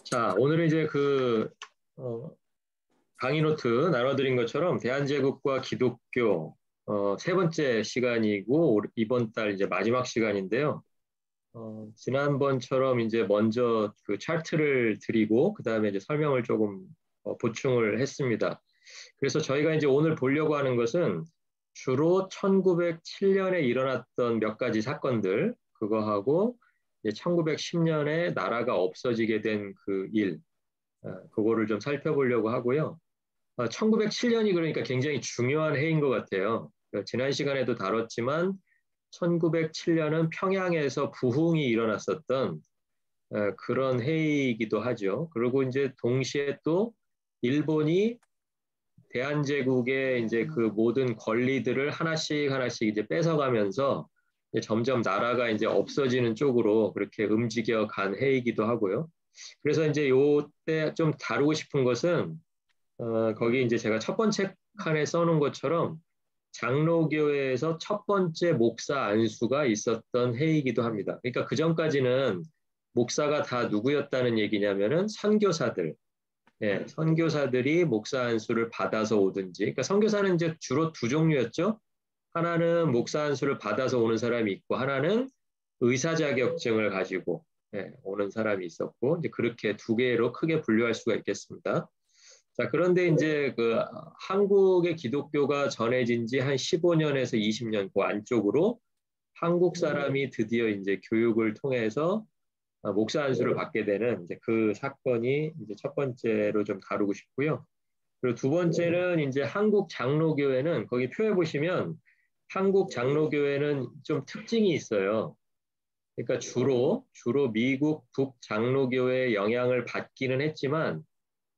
자, 오늘은 이제 어, 강의 노트 나눠드린 것처럼 대한제국과 기독교, 세 번째 시간이고, 이번 달 이제 마지막 시간인데요. 지난번처럼 이제 먼저 그 차트를 드리고, 그 다음에 이제 설명을 조금 보충을 했습니다. 그래서 저희가 이제 오늘 보려고 하는 것은 주로 1907년에 일어났던 몇 가지 사건들, 그거하고 이제 1910년에 나라가 없어지게 된 그 일, 그거를 좀 살펴보려고 하고요. 1907년이 그러니까 굉장히 중요한 해인 것 같아요. 지난 시간에도 다뤘지만 1907년은 평양에서 부흥이 일어났었던 그런 해이기도 하죠. 그리고 이제 동시에 또 일본이 대한제국의 이제 그 모든 권리들을 하나씩 하나씩 이제 뺏어가면서 이제 점점 나라가 이제 없어지는 쪽으로 그렇게 움직여 간 해이기도 하고요. 그래서 이제 요때 좀 다루고 싶은 것은 거기 이제 제가 첫 번째 칸에 써놓은 것처럼 장로교회에서 첫 번째 목사 안수가 있었던 해이기도 합니다. 그러니까 그 전까지는 목사가 다 누구였다는 얘기냐면은 선교사들, 예, 선교사들이 목사 안수를 받아서 오든지, 그러니까 선교사는 이제 주로 두 종류였죠. 하나는 목사 안수를 받아서 오는 사람이 있고, 하나는 의사 자격증을 가지고 오는 사람이 있었고, 이제 그렇게 두 개로 크게 분류할 수가 있겠습니다. 자, 그런데 이제 그 한국의 기독교가 전해진 지 한 15년에서 20년 그 안쪽으로 한국 사람이 드디어 이제 교육을 통해서 목사 안수를 받게 되는 이제 그 사건이 이제 첫 번째로 좀 다루고 싶고요. 그리고 두 번째는 이제 한국 장로교회는 거기 표에 보시면 한국 장로교회는 좀 특징이 있어요. 그러니까 주로 미국 북장로교회의 영향을 받기는 했지만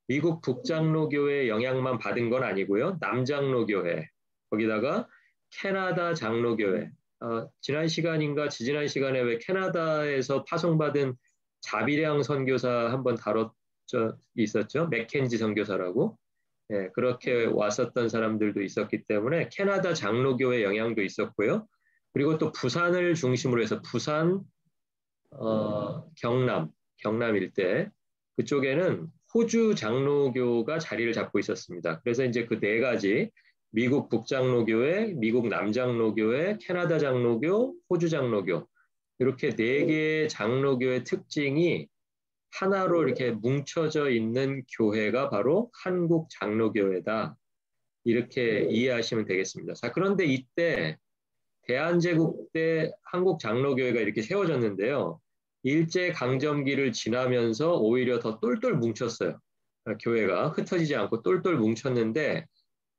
미국 북장로교회 영향만 받은 건 아니고요. 남장로교회, 거기다가 캐나다 장로교회. 지난 시간인가 지지난 시간에 왜 캐나다에서 파송받은 자비량 선교사 한번 다뤘죠, 있었죠. 맥켄지 선교사라고. 예, 그렇게 왔었던 사람들도 있었기 때문에 캐나다 장로교회 영향도 있었고요. 그리고 또 부산을 중심으로 해서 부산, 경남 일대 그쪽에는 호주 장로교가 자리를 잡고 있었습니다. 그래서 이제 그 네 가지 미국 북장로교회, 미국 남장로교회, 캐나다 장로교, 호주 장로교 이렇게 네 개의 장로교의 특징이 하나로 이렇게 뭉쳐져 있는 교회가 바로 한국 장로교회다. 이렇게 이해하시면 되겠습니다. 자, 그런데 이때 대한제국 때 한국 장로교회가 이렇게 세워졌는데요. 일제강점기를 지나면서 오히려 더 똘똘 뭉쳤어요. 교회가 흩어지지 않고 똘똘 뭉쳤는데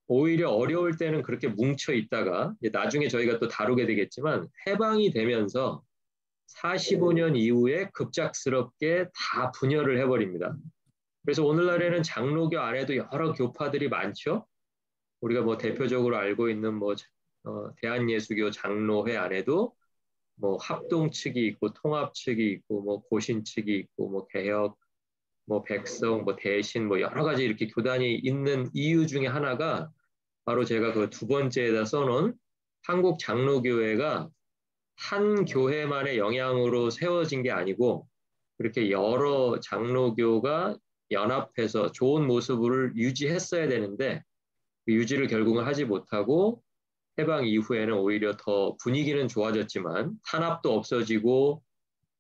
오히려 어려울 때는 그렇게 뭉쳐 있다가 나중에 저희가 또 다루게 되겠지만 해방이 되면서 45년 이후에 급작스럽게 다 분열을 해버립니다. 그래서 오늘날에는 장로교 안에도 여러 교파들이 많죠. 우리가 뭐 대표적으로 알고 있는 뭐 대한예수교 장로회 안에도 뭐 합동 측이 있고 통합 측이 있고 뭐 고신 측이 있고 뭐 개혁 뭐 백성 뭐 대신 뭐 여러 가지 이렇게 교단이 있는 이유 중에 하나가 바로 제가 그 두 번째에다 써놓은 한국 장로교회가 한 교회만의 영향으로 세워진 게 아니고 그렇게 여러 장로교가 연합해서 좋은 모습을 유지했어야 되는데 그 유지를 결국은 하지 못하고 해방 이후에는 오히려 더 분위기는 좋아졌지만 탄압도 없어지고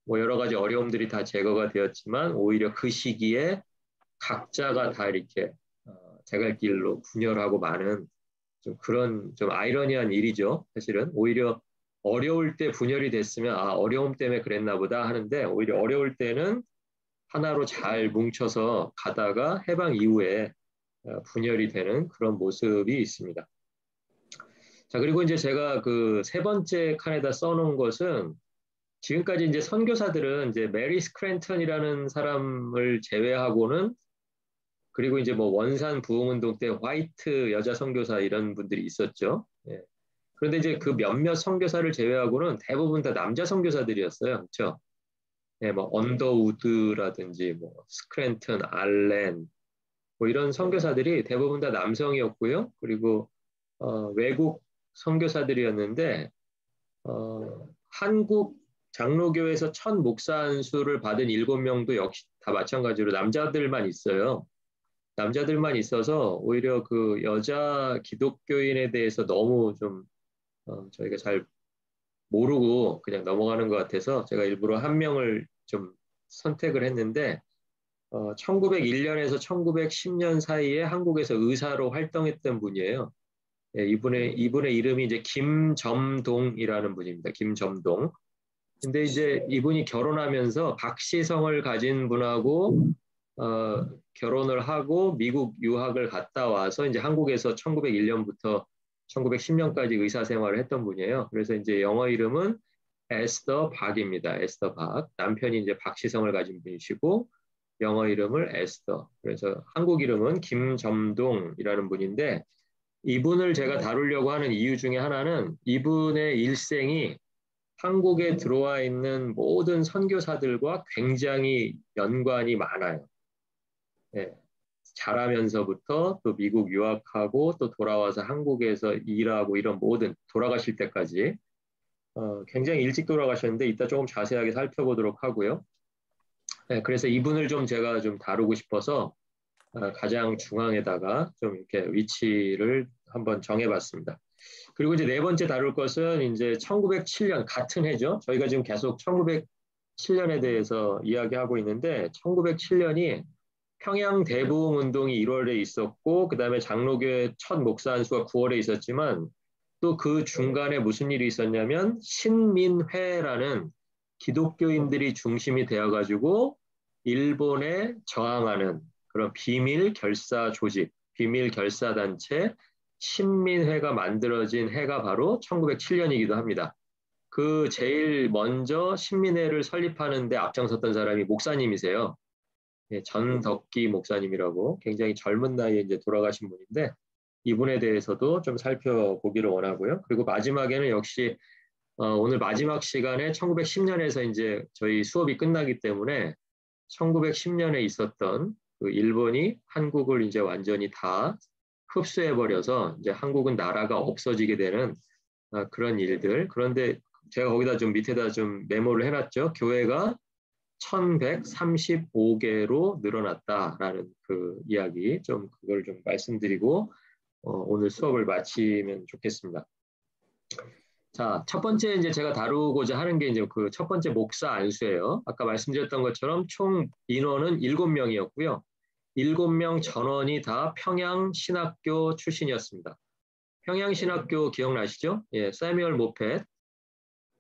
뭐 여러 가지 어려움들이 다 제거가 되었지만 오히려 그 시기에 각자가 다 이렇게 제갈길로 분열하고 많은 좀 그런 좀 아이러니한 일이죠. 사실은 오히려 어려울 때 분열이 됐으면 어려움 때문에 그랬나 보다 하는데 오히려 어려울 때는 하나로 잘 뭉쳐서 가다가 해방 이후에 분열이 되는 그런 모습이 있습니다. 자, 그리고 이제 제가 그 세 번째 칸에다 써놓은 것은 지금까지 이제 선교사들은 이제 메리 스크랜턴이라는 사람을 제외하고는 그리고 이제 뭐 원산 부흥운동 때 화이트 여자 선교사 이런 분들이 있었죠. 예. 그런데 이제 그 몇몇 선교사를 제외하고는 대부분 다 남자 선교사들이었어요. 그렇죠? 예, 뭐 언더우드라든지 뭐 스크랜턴, 알렌 뭐 이런 선교사들이 대부분 다 남성이었고요. 그리고 외국 선교사들이었는데 한국 장로교에서 첫 목사 안수를 받은 7명도 역시 다 마찬가지로 남자들만 있어요. 남자들만 있어서 오히려 그 여자 기독교인에 대해서 너무 좀 저희가 잘 모르고 그냥 넘어가는 것 같아서 제가 일부러 한 명을 좀 선택을 했는데 1901년에서 1910년 사이에 한국에서 의사로 활동했던 분이에요. 예, 이분의 이름이 이제 김점동이라는 분입니다. 김점동. 근데 이제 이분이 결혼하면서 박씨성을 가진 분하고 결혼을 하고 미국 유학을 갔다 와서 이제 한국에서 1901년부터 1910년까지 의사 생활을 했던 분이에요. 그래서 이제 영어 이름은 에스더 박입니다. 에스더 박. 남편이 이제 박씨성을 가진 분이시고 영어 이름을 에스더. 그래서 한국 이름은 김점동이라는 분인데 이분을 제가 다루려고 하는 이유 중에 하나는 이분의 일생이 한국에 들어와 있는 모든 선교사들과 굉장히 연관이 많아요. 예, 자라면서부터 또 미국 유학하고 또 돌아와서 한국에서 일하고 이런 모든 돌아가실 때까지 굉장히 일찍 돌아가셨는데 이따 조금 자세하게 살펴보도록 하고요. 예, 그래서 이분을 좀 제가 좀 다루고 싶어서 가장 중앙에다가 좀 이렇게 위치를 한번 정해봤습니다. 그리고 이제 네 번째 다룰 것은 이제 1907년 같은 해죠. 저희가 지금 계속 1907년에 대해서 이야기하고 있는데 1907년이 평양 대부흥 운동이 1월에 있었고 그다음에 장로교의 첫 목사 안수가 9월에 있었지만 또 그 중간에 무슨 일이 있었냐면 신민회라는 기독교인들이 중심이 되어가지고 일본에 저항하는 그런 비밀 결사 조직, 비밀 결사 단체 신민회가 만들어진 해가 바로 1907년이기도 합니다. 그 제일 먼저 신민회를 설립하는 데 앞장섰던 사람이 목사님이세요. 예, 전덕기 목사님이라고 굉장히 젊은 나이에 이제 돌아가신 분인데 이분에 대해서도 좀 살펴보기를 원하고요. 그리고 마지막에는 역시 오늘 마지막 시간에 1910년에서 이제 저희 수업이 끝나기 때문에 1910년에 있었던 그 일본이 한국을 이제 완전히 다 흡수해버려서 이제 한국은 나라가 없어지게 되는 그런 일들. 그런데 제가 거기다 좀 밑에다 좀 메모를 해놨죠. 교회가 1135개로 늘어났다라는 그 이야기 좀 그걸 좀 말씀드리고 오늘 수업을 마치면 좋겠습니다. 자, 첫 번째 이제 제가 다루고자 하는 게 이제 그 첫 번째 목사 안수예요. 아까 말씀드렸던 것처럼 총 인원은 7명이었고요. 7명 전원이 다 평양신학교 출신이었습니다. 평양신학교 기억나시죠? 예, 사뮤엘 모펫.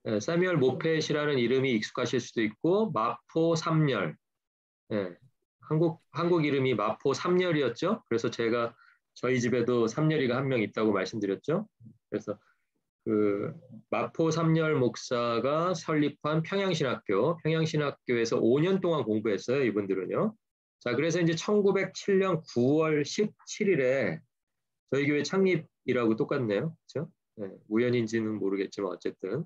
예, 사뮤엘 모펫이라는 이름이 익숙하실 수도 있고 마포 삼열. 예, 한국 이름이 마포 삼열이었죠. 그래서 제가 저희 집에도 삼열이가 한 명 있다고 말씀드렸죠. 그래서 그 마포 삼열 목사가 설립한 평양신학교에서 5년 동안 공부했어요. 이분들은요. 자, 그래서 이제 1907년 9월 17일에 저희 교회 창립이라고 똑같네요. 그렇죠? 네, 우연인지는 모르겠지만 어쨌든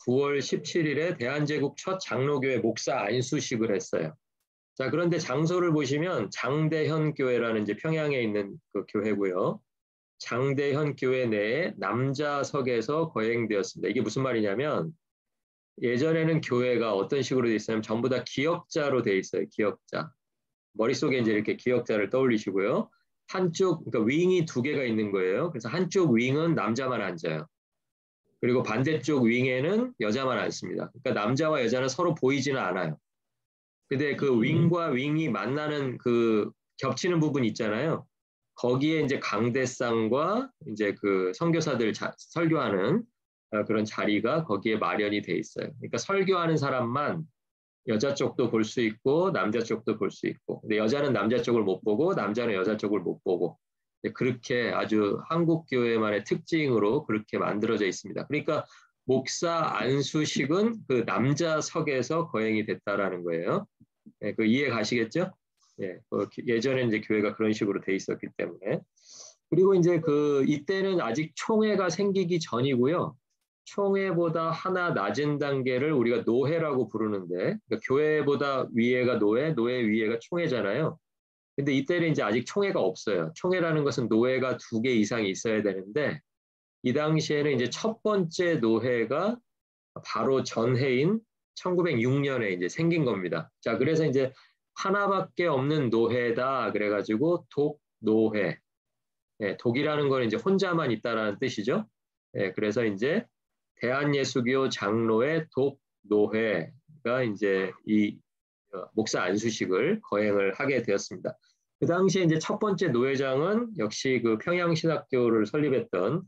9월 17일에 대한제국 첫 장로교회 목사 안수식을 했어요. 자, 그런데 장소를 보시면 장대현 교회라는 이제 평양에 있는 그 교회고요. 장대현 교회 내에 남자석에서 거행되었습니다. 이게 무슨 말이냐면 예전에는 교회가 어떤 식으로 돼 있었냐면 전부 다 기역자로 돼 있어요. 기역자. 머릿속에 이제 이렇게 기역자를 떠올리시고요. 한쪽, 그러니까 윙이 2개가 있는 거예요. 그래서 한쪽 윙은 남자만 앉아요. 그리고 반대쪽 윙에는 여자만 앉습니다. 그러니까 남자와 여자는 서로 보이지는 않아요. 근데 그 윙과 윙이 만나는 그 겹치는 부분 있잖아요. 거기에 이제 강대상과 이제 그 선교사들 설교하는 그런 자리가 거기에 마련이 돼 있어요. 그러니까 설교하는 사람만 여자 쪽도 볼 수 있고 남자 쪽도 볼 수 있고 근데 여자는 남자 쪽을 못 보고 남자는 여자 쪽을 못 보고 그렇게 아주 한국 교회만의 특징으로 그렇게 만들어져 있습니다. 그러니까 목사 안수식은 그 남자석에서 거행이 됐다라는 거예요. 네, 그 이해 가시겠죠? 예, 예전에 이제 교회가 그런 식으로 돼 있었기 때문에 그리고 이제 그 이때는 아직 총회가 생기기 전이고요. 총회보다 하나 낮은 단계를 우리가 노회라고 부르는데 그러니까 교회보다 위에가 노회, 노회 위에가 총회잖아요. 근데 이때는 이제 아직 총회가 없어요. 총회라는 것은 노회가 2개 이상이 있어야 되는데 이 당시에는 이제 첫 번째 노회가 바로 전해인 1906년에 이제 생긴 겁니다. 자, 그래서 이제 하나밖에 없는 노회다 그래가지고 독노회. 예, 독이라는 건 이제 혼자만 있다라는 뜻이죠. 예, 그래서 이제 대한예수교 장로의 독노회가 이제 이 목사 안수식을 거행을 하게 되었습니다. 그 당시에 이제 첫 번째 노회장은 역시 그 평양신학교를 설립했던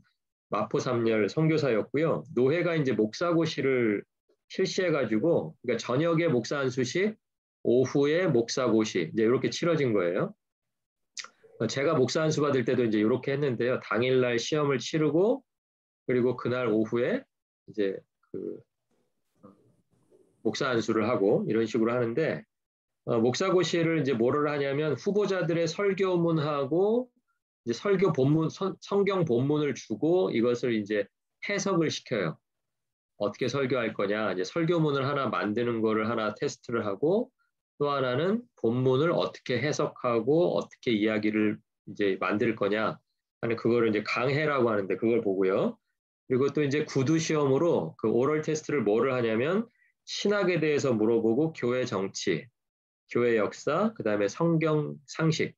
마포삼열 선교사였고요. 노회가 이제 목사고시를 실시해가지고, 그러니까 저녁에 목사 안수식, 오후에 목사고시 이제 이렇게 치러진 거예요. 제가 목사 안수 받을 때도 이제 이렇게 했는데요. 당일날 시험을 치르고 그리고 그날 오후에 이제 그 목사 안수를 하고 이런 식으로 하는데 목사고시를 이제 뭐를 하냐면 후보자들의 설교문하고 이제 설교 본문, 성경 본문을 주고 이것을 이제 해석을 시켜요. 어떻게 설교할 거냐, 이제 설교문을 하나 만드는 거를 하나 테스트를 하고 또 하나는 본문을 어떻게 해석하고 어떻게 이야기를 이제 만들 거냐 하는 그거를 이제 강해라고 하는데 그걸 보고요. 그리고 또 이제 구두 시험으로 그 오럴 테스트를 뭐를 하냐면 신학에 대해서 물어보고 교회 정치, 교회 역사, 그다음에 성경 상식,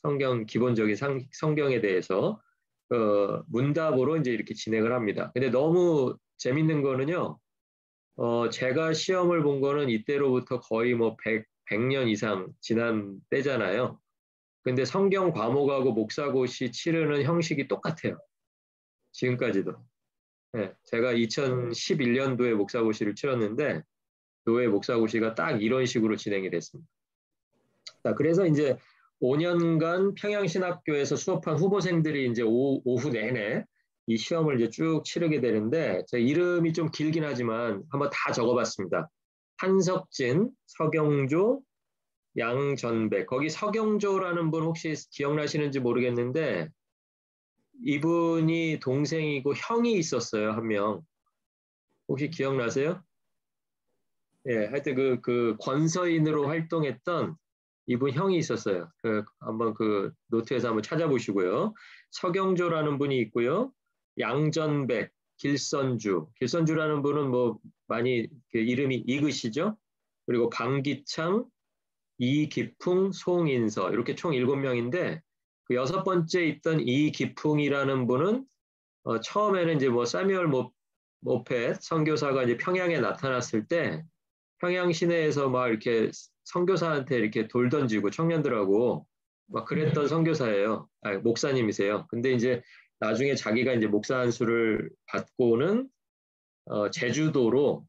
성경 기본적인 성경에 대해서 문답으로 이제 이렇게 진행을 합니다. 근데 너무 재밌는 거는요. 제가 시험을 본 거는 이때로부터 거의 뭐 100년 이상 지난 때잖아요. 근데 성경 과목하고 목사고시 치르는 형식이 똑같아요. 지금까지도. 네, 제가 2011년도에 목사고시를 치렀는데 교회 목사고시가 딱 이런 식으로 진행이 됐습니다. 자, 그래서 이제 5년간 평양신학교에서 수업한 후보생들이 이제 오후 내내 이 시험을 이제 쭉 치르게 되는데 제 이름이 좀 길긴 하지만 한번 다 적어봤습니다. 한석진, 서경조, 양전백. 거기 서경조라는 분 혹시 기억나시는지 모르겠는데 이분이 동생이고 형이 있었어요, 한 명. 혹시 기억나세요? 예, 하여튼 그 권서인으로 활동했던 이분 형이 있었어요. 한번 그 노트에서 한번 찾아보시고요. 서경조라는 분이 있고요. 양전백, 길선주라는 분은 뭐 많이 그 이름이 익으시죠? 그리고 방기창, 이기풍, 송인서 이렇게 총 7명인데 그 여섯 번째 있던 이기풍이라는 분은 처음에는 이제 뭐 사뮤엘 모펫 선교사가 이제 평양에 나타났을 때 평양 시내에서 막 이렇게 선교사한테 이렇게 돌 던지고 청년들하고 막 그랬던 선교사예요. 아니, 목사님이세요. 근데 이제 나중에 자기가 이제 목사 안수를 받고는 제주도로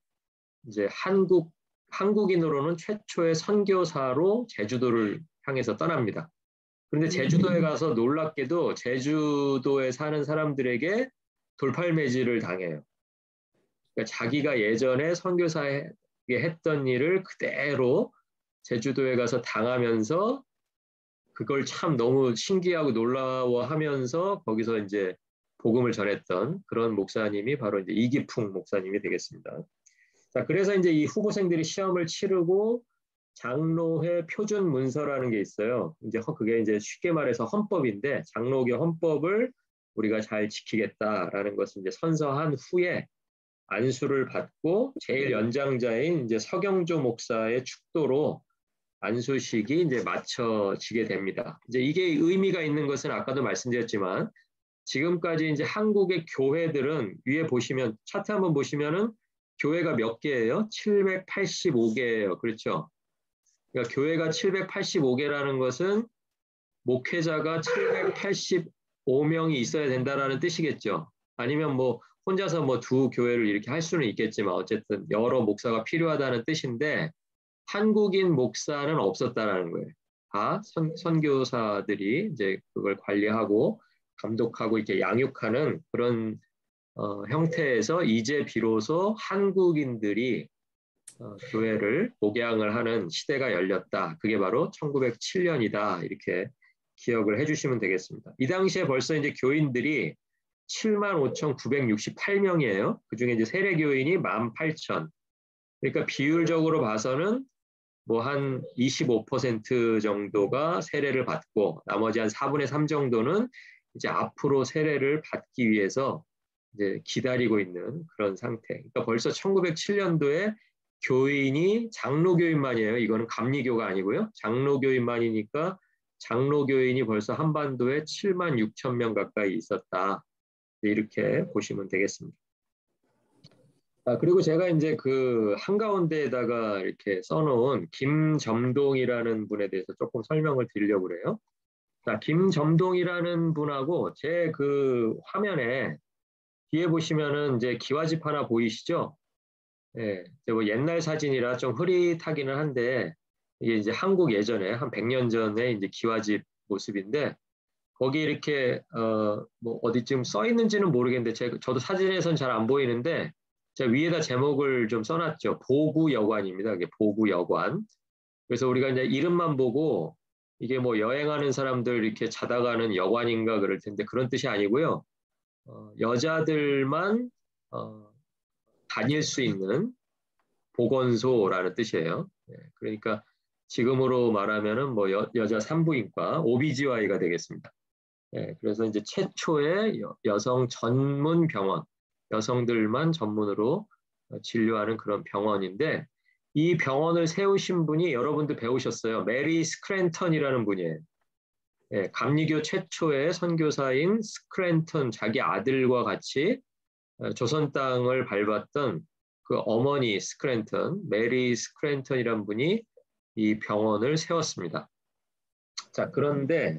이제 한국인으로는 최초의 선교사로 제주도를 향해서 떠납니다. 그런데 제주도에 가서 놀랍게도 제주도에 사는 사람들에게 돌팔매질을 당해요. 그러니까 자기가 예전에 선교사에 했던 일을 그대로 제주도에 가서 당하면서 그걸 참 너무 신기하고 놀라워하면서 거기서 이제 복음을 전했던 그런 목사님이 바로 이제 이기풍 목사님이 되겠습니다. 자, 그래서 이제 이 후보생들이 시험을 치르고 장로회 표준 문서라는 게 있어요. 이제 그게 이제 쉽게 말해서 헌법인데 장로교 헌법을 우리가 잘 지키겠다라는 것을 이제 선서한 후에 안수를 받고 제일 연장자인 이제 서경조 목사의 축도로 안수식이 이제 마쳐지게 됩니다. 이제 이게 의미가 있는 것은 아까도 말씀드렸지만 지금까지 이제 한국의 교회들은 위에 보시면 차트 한번 보시면은 교회가 몇 개예요? 785개예요. 그렇죠? 그러니까 교회가 785개라는 것은 목회자가 785명이 있어야 된다라는 뜻이겠죠. 아니면 뭐 혼자서 뭐 두 교회를 이렇게 할 수는 있겠지만 어쨌든 여러 목사가 필요하다는 뜻인데 한국인 목사는 없었다라는 거예요. 다 선교사들이 이제 그걸 관리하고 감독하고 이렇게 양육하는 그런 형태에서 이제 비로소 한국인들이 교회를 목양을 하는 시대가 열렸다. 그게 바로 1907년이다. 이렇게 기억을 해주시면 되겠습니다. 이 당시에 벌써 이제 교인들이 75,968명이에요. 그중에 이제 세례교인이 18,000. 그러니까 비율적으로 봐서는 뭐 한 25% 정도가 세례를 받고 나머지 한 4분의 3 정도는 이제 앞으로 세례를 받기 위해서 이제 기다리고 있는 그런 상태. 그러니까 벌써 1907년도에 교인이 장로교인만이에요. 이거는 감리교가 아니고요. 장로교인만이니까 장로교인이 벌써 한반도에 7만 6천 명 가까이 있었다. 이렇게 보시면 되겠습니다. 그리고 제가 이제 그 한가운데에다가 이렇게 써놓은 김점동이라는 분에 대해서 조금 설명을 드리려고 그래요. 자, 김점동이라는 분하고 제 그 화면에 뒤에 보시면은 이제 기와집 하나 보이시죠? 예, 이제 뭐 옛날 사진이라 좀 흐릿하기는 한데 이게 이제 한국 예전에 한 100년 전에 이제 기와집 모습인데 거기 이렇게 뭐 어디쯤 써 있는지는 모르겠는데 저도 사진에선 잘 안 보이는데 제가 위에다 제목을 좀 써놨죠. 보구여관입니다. 이게 보구여관. 그래서 우리가 이제 이름만 보고 이게 뭐 여행하는 사람들 이렇게 자다 가는 여관인가 그럴 텐데 그런 뜻이 아니고요. 여자들만 다닐 수 있는 보건소라는 뜻이에요. 그러니까 지금으로 말하면은 뭐 여자 산부인과 OBGY가 되겠습니다. 그래서 이제 최초의 여성 전문 병원, 여성들만 전문으로 진료하는 그런 병원인데 이 병원을 세우신 분이 여러분들 배우셨어요. 메리 스크랜턴이라는 분이에요. 감리교 최초의 선교사인 스크랜턴 자기 아들과 같이 조선 땅을 밟았던 그 어머니 스크랜턴, 메리 스크랜턴이라는 분이 이 병원을 세웠습니다. 자, 그런데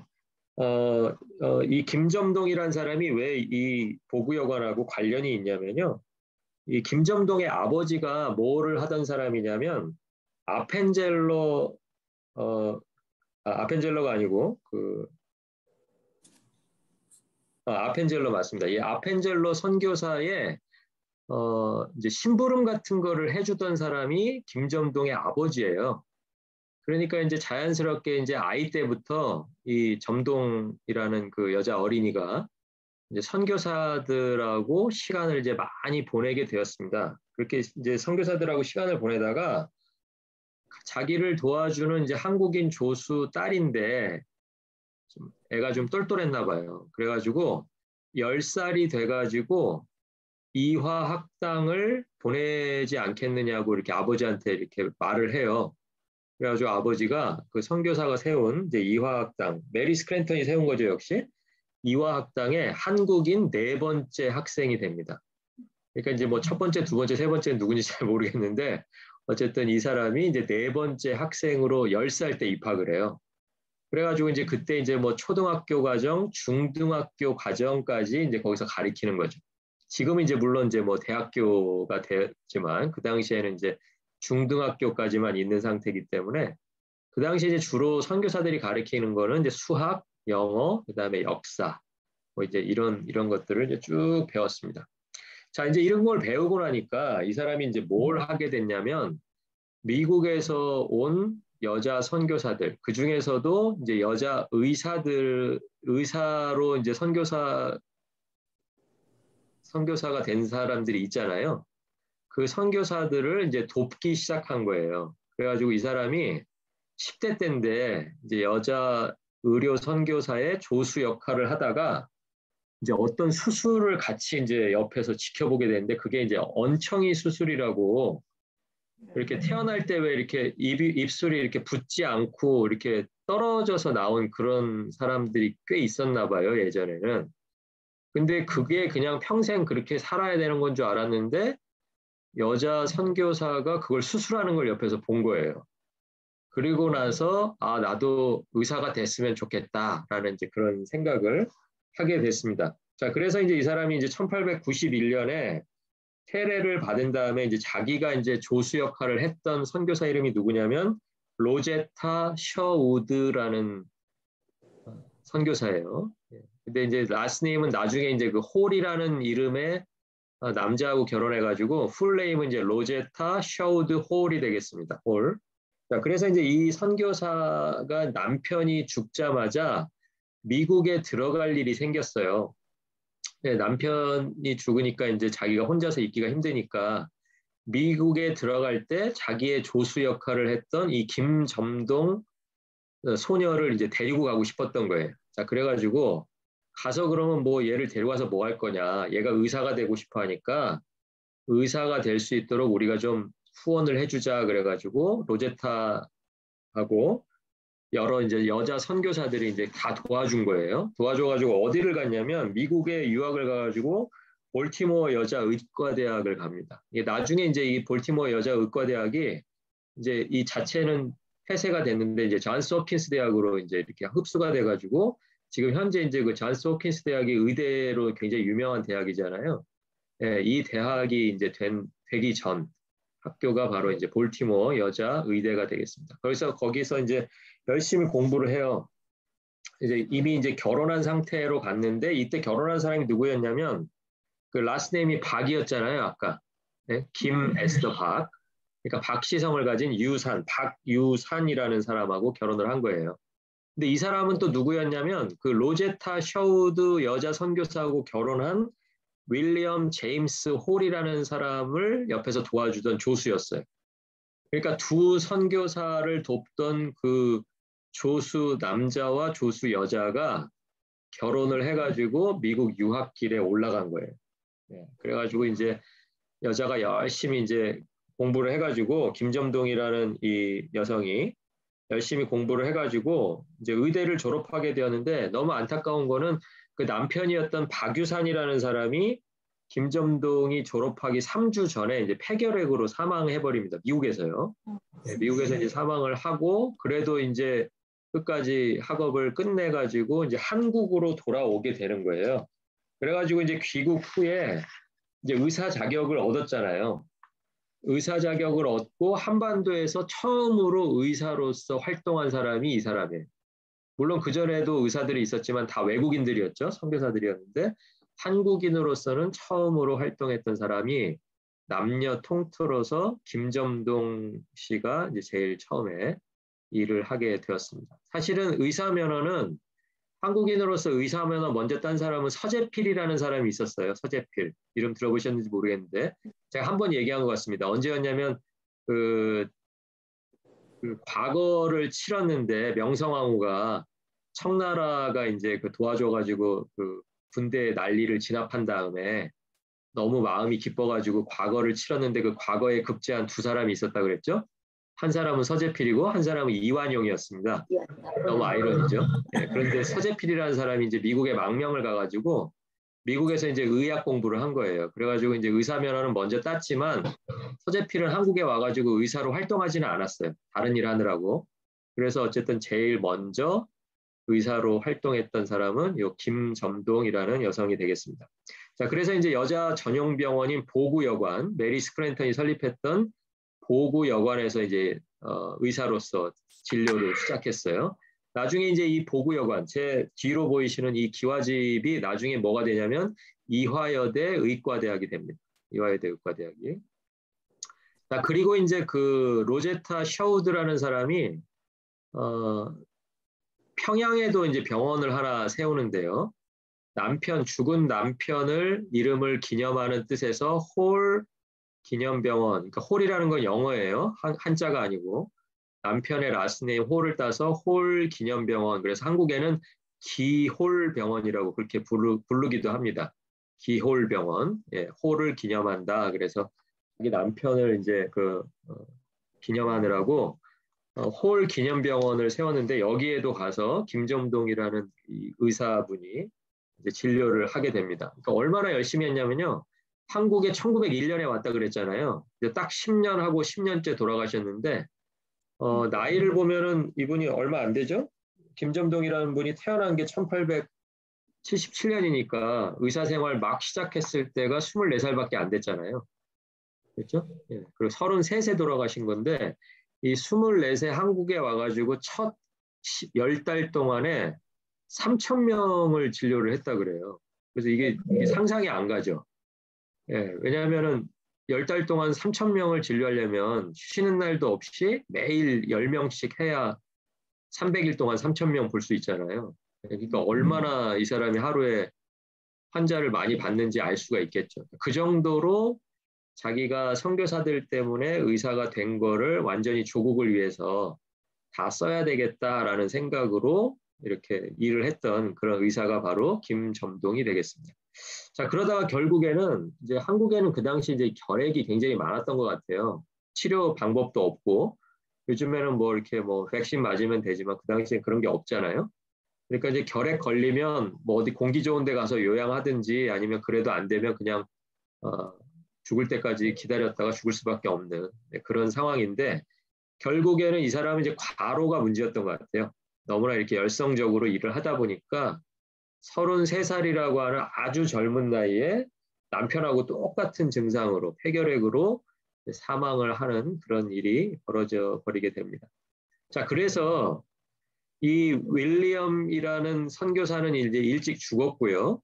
이 김점동이라는 사람이 왜 이 보구여관하고 관련이 있냐면요. 이 김점동의 아버지가 뭐를 하던 사람이냐면 아펜젤로 아펜젤로가 아니고 아펜젤로 맞습니다. 이 아펜젤로 선교사의 이제 심부름 같은 거를 해주던 사람이 김점동의 아버지예요. 그러니까 이제 자연스럽게 이제 아이 때부터 이 점동이라는 그 여자 어린이가 이제 선교사들하고 시간을 이제 많이 보내게 되었습니다. 그렇게 이제 선교사들하고 시간을 보내다가 자기를 도와주는 이제 한국인 조수 딸인데 애가 좀 똘똘했나 봐요. 그래가지고 10살이 돼가지고 이화학당을 보내지 않겠느냐고 이렇게 아버지한테 이렇게 말을 해요. 그래가지고 아버지가 그 선교사가 세운 이제 이화학당, 메리 스크랜턴이 세운 거죠, 역시. 이화학당의 한국인 네 번째 학생이 됩니다. 그러니까 이제 뭐 첫 번째, 두 번째, 세 번째는 누군지 잘 모르겠는데 어쨌든 이 사람이 이제 네 번째 학생으로 10살 때 입학을 해요. 그래가지고 이제 그때 이제 뭐 초등학교 과정, 중등학교 과정까지 이제 거기서 가리키는 거죠. 지금은 이제 물론 이제 뭐 대학교가 됐지만 그 당시에는 이제 중등학교까지만 있는 상태이기 때문에 그 당시에 이제 주로 선교사들이 가리키는 거는 이제 수학, 영어, 그다음에 역사, 뭐 이제 이런 것들을 이제 쭉 배웠습니다. 자, 이제 이런 걸 배우고 나니까 이 사람이 이제 뭘 하게 됐냐면 미국에서 온 여자 선교사들, 그 중에서도 이제 여자 의사로 이제 선교사가 된 사람들이 있잖아요. 그 선교사들을 이제 돕기 시작한 거예요. 그래가지고 이 사람이 10대 때인데 이제 여자 의료 선교사의 조수 역할을 하다가 이제 어떤 수술을 같이 이제 옆에서 지켜보게 되는데 그게 이제 언청이 수술이라고 이렇게 태어날 때 왜 이렇게 입술이 이렇게 붙지 않고 이렇게 떨어져서 나온 그런 사람들이 꽤 있었나 봐요, 예전에는. 근데 그게 그냥 평생 그렇게 살아야 되는 건 줄 알았는데 여자 선교사가 그걸 수술하는 걸 옆에서 본 거예요. 그리고 나서 나도 의사가 됐으면 좋겠다라는 이제 그런 생각을 하게 됐습니다. 자, 그래서 이제 이 사람이 이제 1891년에 세례를 받은 다음에 이제 자기가 이제 조수 역할을 했던 선교사 이름이 누구냐면 로제타 셔우드라는 선교사예요. 근데 이제 라스네임은 나중에 이제 그 홀이라는 이름의 남자하고 결혼해가지고 풀네임은 이제 로제타 셔우드 홀이 되겠습니다. 홀. 자, 그래서 이제 이 선교사가 남편이 죽자마자 미국에 들어갈 일이 생겼어요. 네, 남편이 죽으니까 이제 자기가 혼자서 있기가 힘드니까 미국에 들어갈 때 자기의 조수 역할을 했던 이 김점동 소녀를 이제 데리고 가고 싶었던 거예요. 자, 그래가지고 가서 그러면 뭐 얘를 데려가서 뭐 할 거냐. 얘가 의사가 되고 싶어 하니까 의사가 될 수 있도록 우리가 좀 후원을 해주자 그래가지고 로제타하고 여러 이제 여자 선교사들이 이제 다 도와준 거예요. 도와줘가지고 어디를 갔냐면 미국에 유학을 가가지고 볼티모어 여자 의과대학을 갑니다. 이게 나중에 이제 이 볼티모어 여자 의과대학이 이제 이 자체는 폐쇄가 됐는데 이제 존스 홉킨스 대학으로 이제 이렇게 흡수가 돼가지고 지금 현재 이제 그 존스 홉킨스 대학이 의대로 굉장히 유명한 대학이잖아요. 예, 이 대학이 이제 되기 전 학교가 바로 이제 볼티모어 여자 의대가 되겠습니다. 그래서 거기서 이제 열심히 공부를 해요. 이제 이미 이제 결혼한 상태로 갔는데 이때 결혼한 사람이 누구였냐면 그 라스트 네임이 박이었잖아요, 아까. 네? 김 에스더 박. 그러니까 박씨성을 가진 박유산이라는 사람하고 결혼을 한 거예요. 근데 이 사람은 또 누구였냐면 그 로제타 셔우드 여자 선교사하고 결혼한 윌리엄 제임스 홀이라는 사람을 옆에서 도와주던 조수였어요. 그러니까 두 선교사를 돕던 그 조수 남자와 조수 여자가 결혼을 해가지고 미국 유학길에 올라간 거예요. 네, 그래가지고 이제 여자가 열심히 이제 공부를 해가지고 김점동이라는 이 여성이 열심히 공부를 해가지고 이제 의대를 졸업하게 되었는데 너무 안타까운 거는 그 남편이었던 박유산이라는 사람이 김점동이 졸업하기 3주 전에 이제 폐결핵으로 사망해버립니다. 미국에서요. 네, 미국에서 이제 사망을 하고 그래도 이제 끝까지 학업을 끝내가지고 이제 한국으로 돌아오게 되는 거예요. 그래가지고 이제 귀국 후에 이제 의사 자격을 얻었잖아요. 의사 자격을 얻고 한반도에서 처음으로 의사로서 활동한 사람이 이 사람이에요. 물론 그전에도 의사들이 있었지만 다 외국인들이었죠. 선교사들이었는데 한국인으로서는 처음으로 활동했던 사람이 남녀 통틀어서 김점동 씨가 이제 제일 처음에 일을 하게 되었습니다. 사실은 의사 면허는 한국인으로서 의사 면허 먼저 딴 사람은 서재필이라는 사람이 있었어요. 서재필. 이름 들어보셨는지 모르겠는데 제가 한 번 얘기한 것 같습니다. 언제였냐면 그, 그 과거를 치렀는데 명성황후가 청나라가 이제 그 도와줘가지고 그 군대 난리를 진압한 다음에 너무 마음이 기뻐가지고 과거를 치렀는데 그 과거에 급제한 두 사람이 있었다 그랬죠? 한 사람은 서재필이고 한 사람은 이완용이었습니다. 너무 아이러니죠. 네, 그런데 서재필이라는 사람이 이제 미국에 망명을 가가지고 미국에서 이제 의학 공부를 한 거예요. 그래가지고 이제 의사 면허는 먼저 땄지만 서재필은 한국에 와가지고 의사로 활동하지는 않았어요. 다른 일 하느라고. 그래서 어쨌든 제일 먼저 의사로 활동했던 사람은 요 김점동이라는 여성이 되겠습니다. 자, 그래서 이제 여자 전용 병원인 보구여관, 메리 스크랜턴이 설립했던 보구여관에서 이제 의사로서 진료를 시작했어요. 나중에 이제 이 보구여관, 제 뒤로 보이시는 이 기와집이 나중에 뭐가 되냐면 이화여대 의과대학이 됩니다. 이화여대 의과대학이. 자, 그리고 이제 그 로제타 셔우드라는 사람이 평양에도 이제 병원을 하나 세우는데요. 죽은 남편을 이름을 기념하는 뜻에서 홀 기념병원, 그러니까 홀이라는 건 영어예요. 한자가 아니고 남편의 라스트네임 홀을 따서 홀 기념병원. 그래서 한국에는 기홀병원이라고 그렇게 부르기도 합니다. 기홀병원, 예, 홀을 기념한다. 그래서 자기 남편을 이제 기념하느라고 홀 기념병원을 세웠는데 여기에도 가서 김점동이라는 이 의사분이 이제 진료를 하게 됩니다. 그러니까 얼마나 열심히 했냐면요. 한국에 1901년에 왔다 그랬잖아요. 딱 10년 하고 10년째 돌아가셨는데 나이를 보면은 이분이 얼마 안 되죠? 김점동이라는 분이 태어난 게 1877년이니까 의사 생활 막 시작했을 때가 24살밖에 안 됐잖아요. 그렇죠? 예. 그리고 33세 돌아가신 건데 이 24세 한국에 와가지고 첫 10달 동안에 3,000명을 진료를 했다 그래요. 그래서 이게 상상이 안 가죠. 예, 왜냐하면은 10달 동안 3,000명을 진료하려면 쉬는 날도 없이 매일 10명씩 해야 300일 동안 3,000명 볼 수 있잖아요. 그러니까 얼마나 이 사람이 하루에 환자를 많이 받는지 알 수가 있겠죠. 그 정도로 자기가 선교사들 때문에 의사가 된 거를 완전히 조국을 위해서 다 써야 되겠다라는 생각으로 이렇게 일을 했던 그런 의사가 바로 김점동이 되겠습니다. 자, 그러다가 결국에는 이제 한국에는 그 당시 이제 결핵이 굉장히 많았던 것 같아요. 치료 방법도 없고 요즘에는 뭐 이렇게 뭐 백신 맞으면 되지만 그 당시엔 그런 게 없잖아요. 그러니까 이제 결핵 걸리면 뭐 어디 공기 좋은 데 가서 요양하든지 아니면 그래도 안 되면 그냥 어, 죽을 때까지 기다렸다가 죽을 수밖에 없는 그런 상황인데 결국에는 이 사람은 이제 과로가 문제였던 것 같아요. 너무나 이렇게 열성적으로 일을 하다 보니까 33살이라고 하는 아주 젊은 나이에 남편하고 똑같은 증상으로 폐결핵으로 사망을 하는 그런 일이 벌어져 버리게 됩니다. 자, 그래서 이 윌리엄이라는 선교사는 이제 일찍 죽었고요.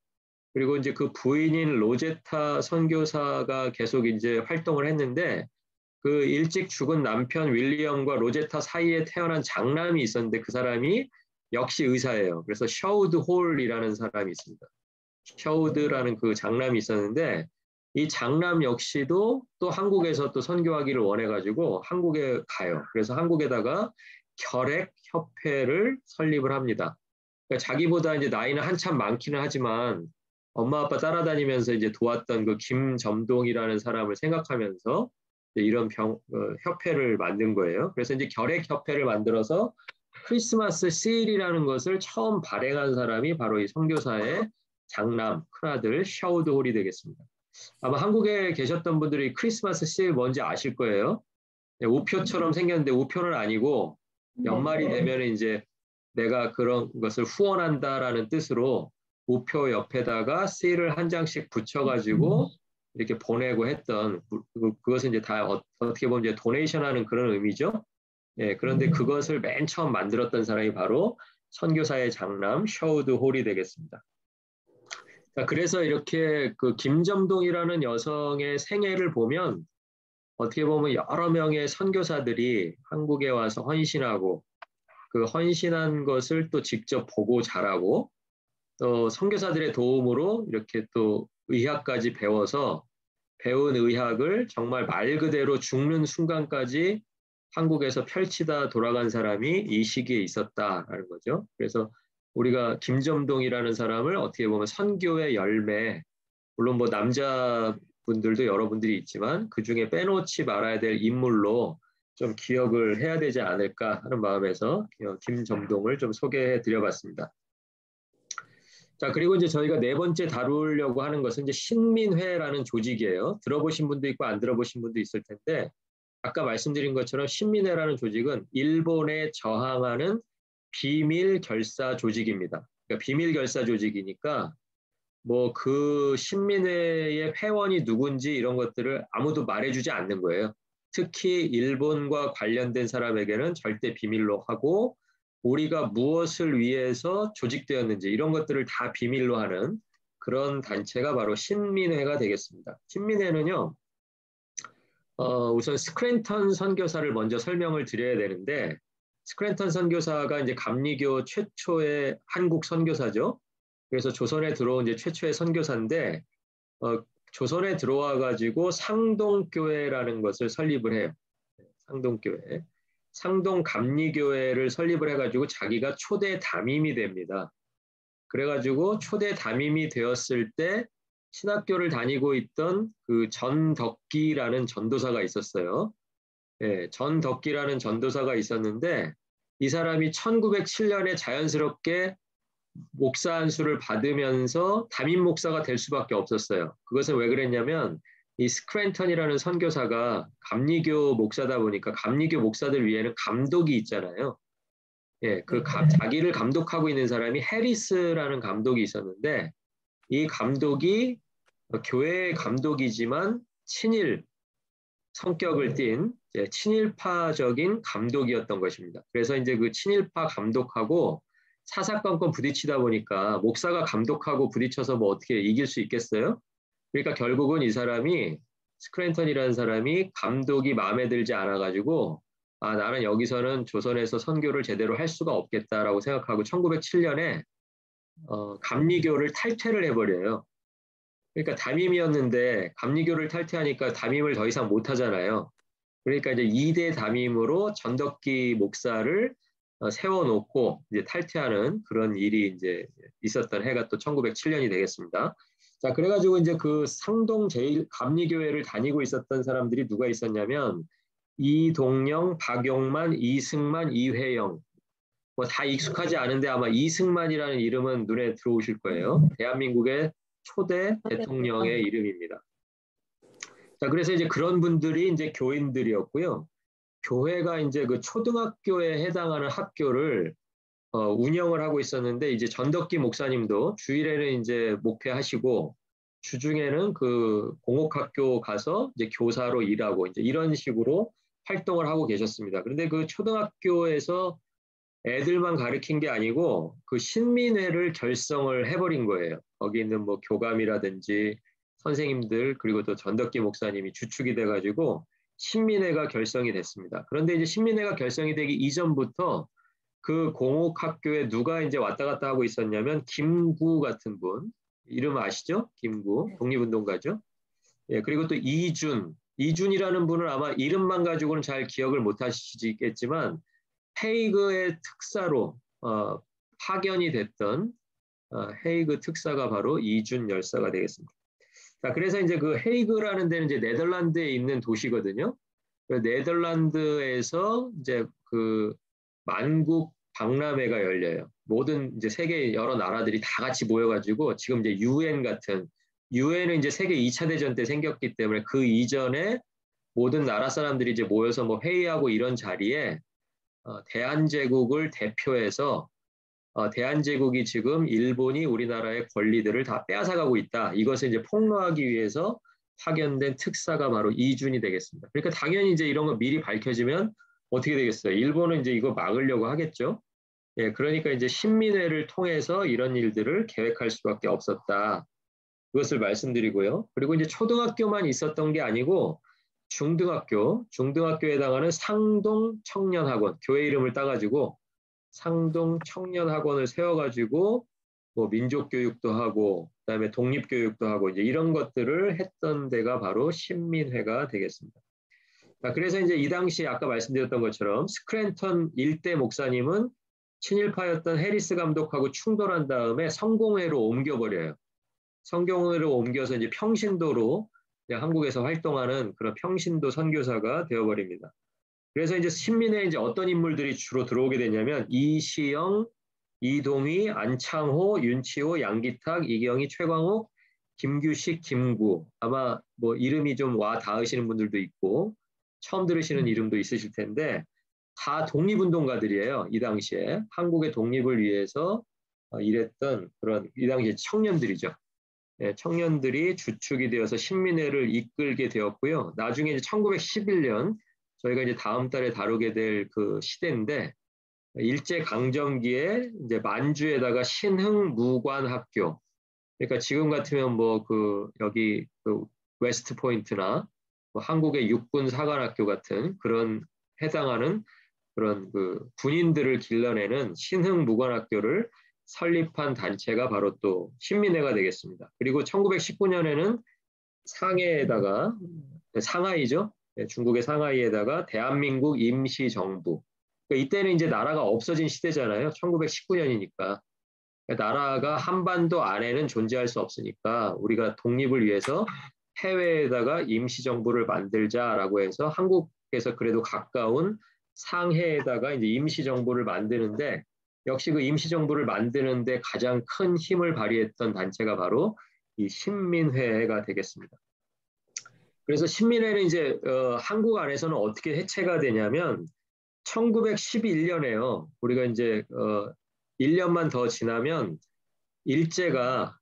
그리고 이제 그 부인인 로제타 선교사가 계속 이제 활동을 했는데 그 일찍 죽은 남편 윌리엄과 로제타 사이에 태어난 장남이 있었는데 그 사람이 역시 의사예요. 그래서 셔우드 홀이라는 사람이 있습니다. 셔우드라는 그 장남이 있었는데 이 장남 역시도 또 한국에서 또 선교하기를 원해가지고 한국에 가요. 그래서 한국에다가 결핵협회를 설립을 합니다. 그러니까 자기보다 이제 나이는 한참 많기는 하지만 엄마 아빠 따라다니면서 이제 도왔던 그 김점동이라는 사람을 생각하면서 이런 협회를 만든 거예요. 그래서 이제 결핵협회를 만들어서 크리스마스 세일이라는 것을 처음 발행한 사람이 바로 이 선교사의 장남, 큰아들 샤우드 홀이 되겠습니다. 아마 한국에 계셨던 분들이 크리스마스 세일 뭔지 아실 거예요. 우표처럼 생겼는데 우표는 아니고 연말이 되면 이제 내가 그런 것을 후원한다라는 뜻으로 우표 옆에다가 세일을 한 장씩 붙여가지고 이렇게 보내고 했던 그것은 이제 다 어떻게 보면 이제 도네이션하는 그런 의미죠. 예, 그런데 그것을 맨 처음 만들었던 사람이 바로 선교사의 장남 셔우드 홀이 되겠습니다. 자, 그래서 이렇게 그 김점동이라는 여성의 생애를 보면 어떻게 보면 여러 명의 선교사들이 한국에 와서 헌신하고 그 헌신한 것을 또 직접 보고 자라고 또 선교사들의 도움으로 이렇게 또 의학까지 배워서 배운 의학을 정말 말 그대로 죽는 순간까지 한국에서 펼치다 돌아간 사람이 이 시기에 있었다라는 거죠. 그래서 우리가 김점동이라는 사람을 어떻게 보면 선교의 열매, 물론 뭐 남자분들도 여러분들이 있지만 그 중에 빼놓지 말아야 될 인물로 좀 기억을 해야 되지 않을까 하는 마음에서 김점동을 좀 소개해 드려봤습니다. 자, 그리고 이제 저희가 네 번째 다루려고 하는 것은 이제 신민회라는 조직이에요. 들어보신 분도 있고 안 들어보신 분도 있을 텐데 아까 말씀드린 것처럼 신민회라는 조직은 일본에 저항하는 비밀 결사 조직입니다. 그러니까 비밀 결사 조직이니까 뭐 그 신민회의 회원이 누군지 이런 것들을 아무도 말해주지 않는 거예요. 특히 일본과 관련된 사람에게는 절대 비밀로 하고 우리가 무엇을 위해서 조직되었는지 이런 것들을 다 비밀로 하는 그런 단체가 바로 신민회가 되겠습니다. 신민회는요, 우선 스크랜턴 선교사를 먼저 설명을 드려야 되는데 스크랜턴 선교사가 이제 감리교 최초의 한국 선교사죠. 그래서 조선에 들어온 이제 최초의 선교사인데 조선에 들어와 가지고 상동교회라는 것을 설립을 해요. 상동교회. 상동 감리교회를 설립을 해가지고 자기가 초대 담임이 됩니다. 그래가지고 초대 담임이 되었을 때 신학교를 다니고 있던 그 전덕기라는 전도사가 있었어요. 예, 전덕기라는 전도사가 있었는데 이 사람이 1907년에 자연스럽게 목사 안수를 받으면서 담임 목사가 될 수밖에 없었어요. 그것은 왜 그랬냐면 이 스크랜턴이라는 선교사가 감리교 목사다 보니까 감리교 목사들 위에는 감독이 있잖아요. 예, 자기를 감독하고 있는 사람이 해리스라는 감독이 있었는데 이 감독이 교회의 감독이지만 친일 성격을 띤 친일파적인 감독이었던 것입니다. 그래서 이제 그 친일파 감독하고 사사건건 부딪히다 보니까 목사가 감독하고 부딪혀서 뭐 어떻게 이길 수 있겠어요? 그러니까 결국은 이 사람이 스크랜턴이라는 사람이 감독이 마음에 들지 않아가지고 아 나는 여기서는 조선에서 선교를 제대로 할 수가 없겠다라고 생각하고 1907년에 감리교를 탈퇴를 해버려요. 그러니까 담임이었는데 감리교를 탈퇴하니까 담임을 더 이상 못 하잖아요. 그러니까 이제 2대 담임으로 전덕기 목사를 세워놓고 이제 탈퇴하는 그런 일이 이제 있었던 해가 또 1907년이 되겠습니다. 자, 그래가지고 이제 그 상동 제일 감리교회를 다니고 있었던 사람들이 누가 있었냐면 이동영, 박용만, 이승만, 이회영. 뭐 다 익숙하지 않은데 아마 이승만이라는 이름은 눈에 들어오실 거예요. 대한민국의 초대 대통령의 이름입니다. 자, 그래서 이제 그런 분들이 이제 교인들이었고요. 교회가 이제 그 초등학교에 해당하는 학교를 운영을 하고 있었는데 이제 전덕기 목사님도 주일에는 이제 목회하시고 주중에는 그 공옥학교 가서 이제 교사로 일하고 이제 이런 식으로 활동을 하고 계셨습니다. 그런데 그 초등학교에서 애들만 가르친 게 아니고 그 신민회를 결성을 해버린 거예요. 거기 있는 뭐 교감이라든지 선생님들 그리고 또 전덕기 목사님이 주축이 돼가지고 신민회가 결성이 됐습니다. 그런데 이제 신민회가 결성이 되기 이전부터 그 공옥학교에 누가 이제 왔다 갔다 하고 있었냐면 김구 같은 분 이름 아시죠? 김구 독립운동가죠. 예, 그리고 또 이준이라는 분은 아마 이름만 가지고는 잘 기억을 못 하시겠지만 헤이그의 특사로 파견이 됐던 헤이그 특사가 바로 이준 열사가 되겠습니다. 자, 그래서 이제 그 헤이그라는 데는 이제 네덜란드에 있는 도시거든요. 네덜란드에서 이제 그 만국 박람회가 열려요. 모든 이제 세계 여러 나라들이 다 같이 모여가지고 지금 이제 유엔 같은 유엔은 이제 세계 2차 대전 때 생겼기 때문에 그 이전에 모든 나라 사람들이 이제 모여서 뭐 회의하고 이런 자리에 대한제국을 대표해서 대한제국이 지금 일본이 우리나라의 권리들을 다 빼앗아가고 있다. 이것을 이제 폭로하기 위해서 파견된 특사가 바로 이준이 되겠습니다. 그러니까 당연히 이제 이런 거 미리 밝혀지면 어떻게 되겠어요? 일본은 이제 이거 막으려고 하겠죠. 예, 그러니까 이제 신민회를 통해서 이런 일들을 계획할 수밖에 없었다. 그것을 말씀드리고요. 그리고 이제 초등학교만 있었던 게 아니고 중등학교에 해당하는 상동 청년학원, 교회 이름을 따가지고 상동 청년학원을 세워가지고 뭐 민족교육도 하고 그다음에 독립교육도 하고 이제 이런 것들을 했던 데가 바로 신민회가 되겠습니다. 자, 그래서 이제 이 당시 아까 말씀드렸던 것처럼 스크랜턴 일대 목사님은 친일파였던 해리스 감독하고 충돌한 다음에 성공회로 옮겨버려요. 성공회로 옮겨서 이제 평신도로 한국에서 활동하는 그런 평신도 선교사가 되어버립니다. 그래서 이제 신민회에 이제 어떤 인물들이 주로 들어오게 되냐면 이시영, 이동희, 안창호, 윤치호, 양기탁, 이경희, 최광욱, 김규식, 김구 아마 뭐 이름이 좀 와 닿으시는 분들도 있고 처음 들으시는 이름도 있으실 텐데 다 독립운동가들이에요. 이 당시에 한국의 독립을 위해서 일했던 그런 이 당시에 청년들이죠. 네, 청년들이 주축이 되어서 신민회를 이끌게 되었고요. 나중에 이제 1911년 저희가 이제 다음 달에 다루게 될 그 시대인데 일제 강점기에 이제 만주에다가 신흥무관학교 그러니까 지금 같으면 뭐 그 여기 그 웨스트 포인트나 뭐 한국의 육군 사관학교 같은 그런 해당하는 그런 그 군인들을 길러내는 신흥무관학교를 설립한 단체가 바로 또 신민회가 되겠습니다. 그리고 1919년에는 상해에다가 상하이죠. 중국의 상하이에다가 대한민국 임시정부. 그러니까 이때는 이제 나라가 없어진 시대잖아요. 1919년이니까. 나라가 한반도 안에는 존재할 수 없으니까 우리가 독립을 위해서 해외에다가 임시정부를 만들자라고 해서 한국에서 그래도 가까운 상해에다가 이제 임시정부를 만드는데 역시 그 임시정부를 만드는데 가장 큰 힘을 발휘했던 단체가 바로 이 신민회가 되겠습니다. 그래서 신민회는 이제 한국 안에서는 어떻게 해체가 되냐면 1911년에요. 우리가 이제 1년만 더 지나면 일제가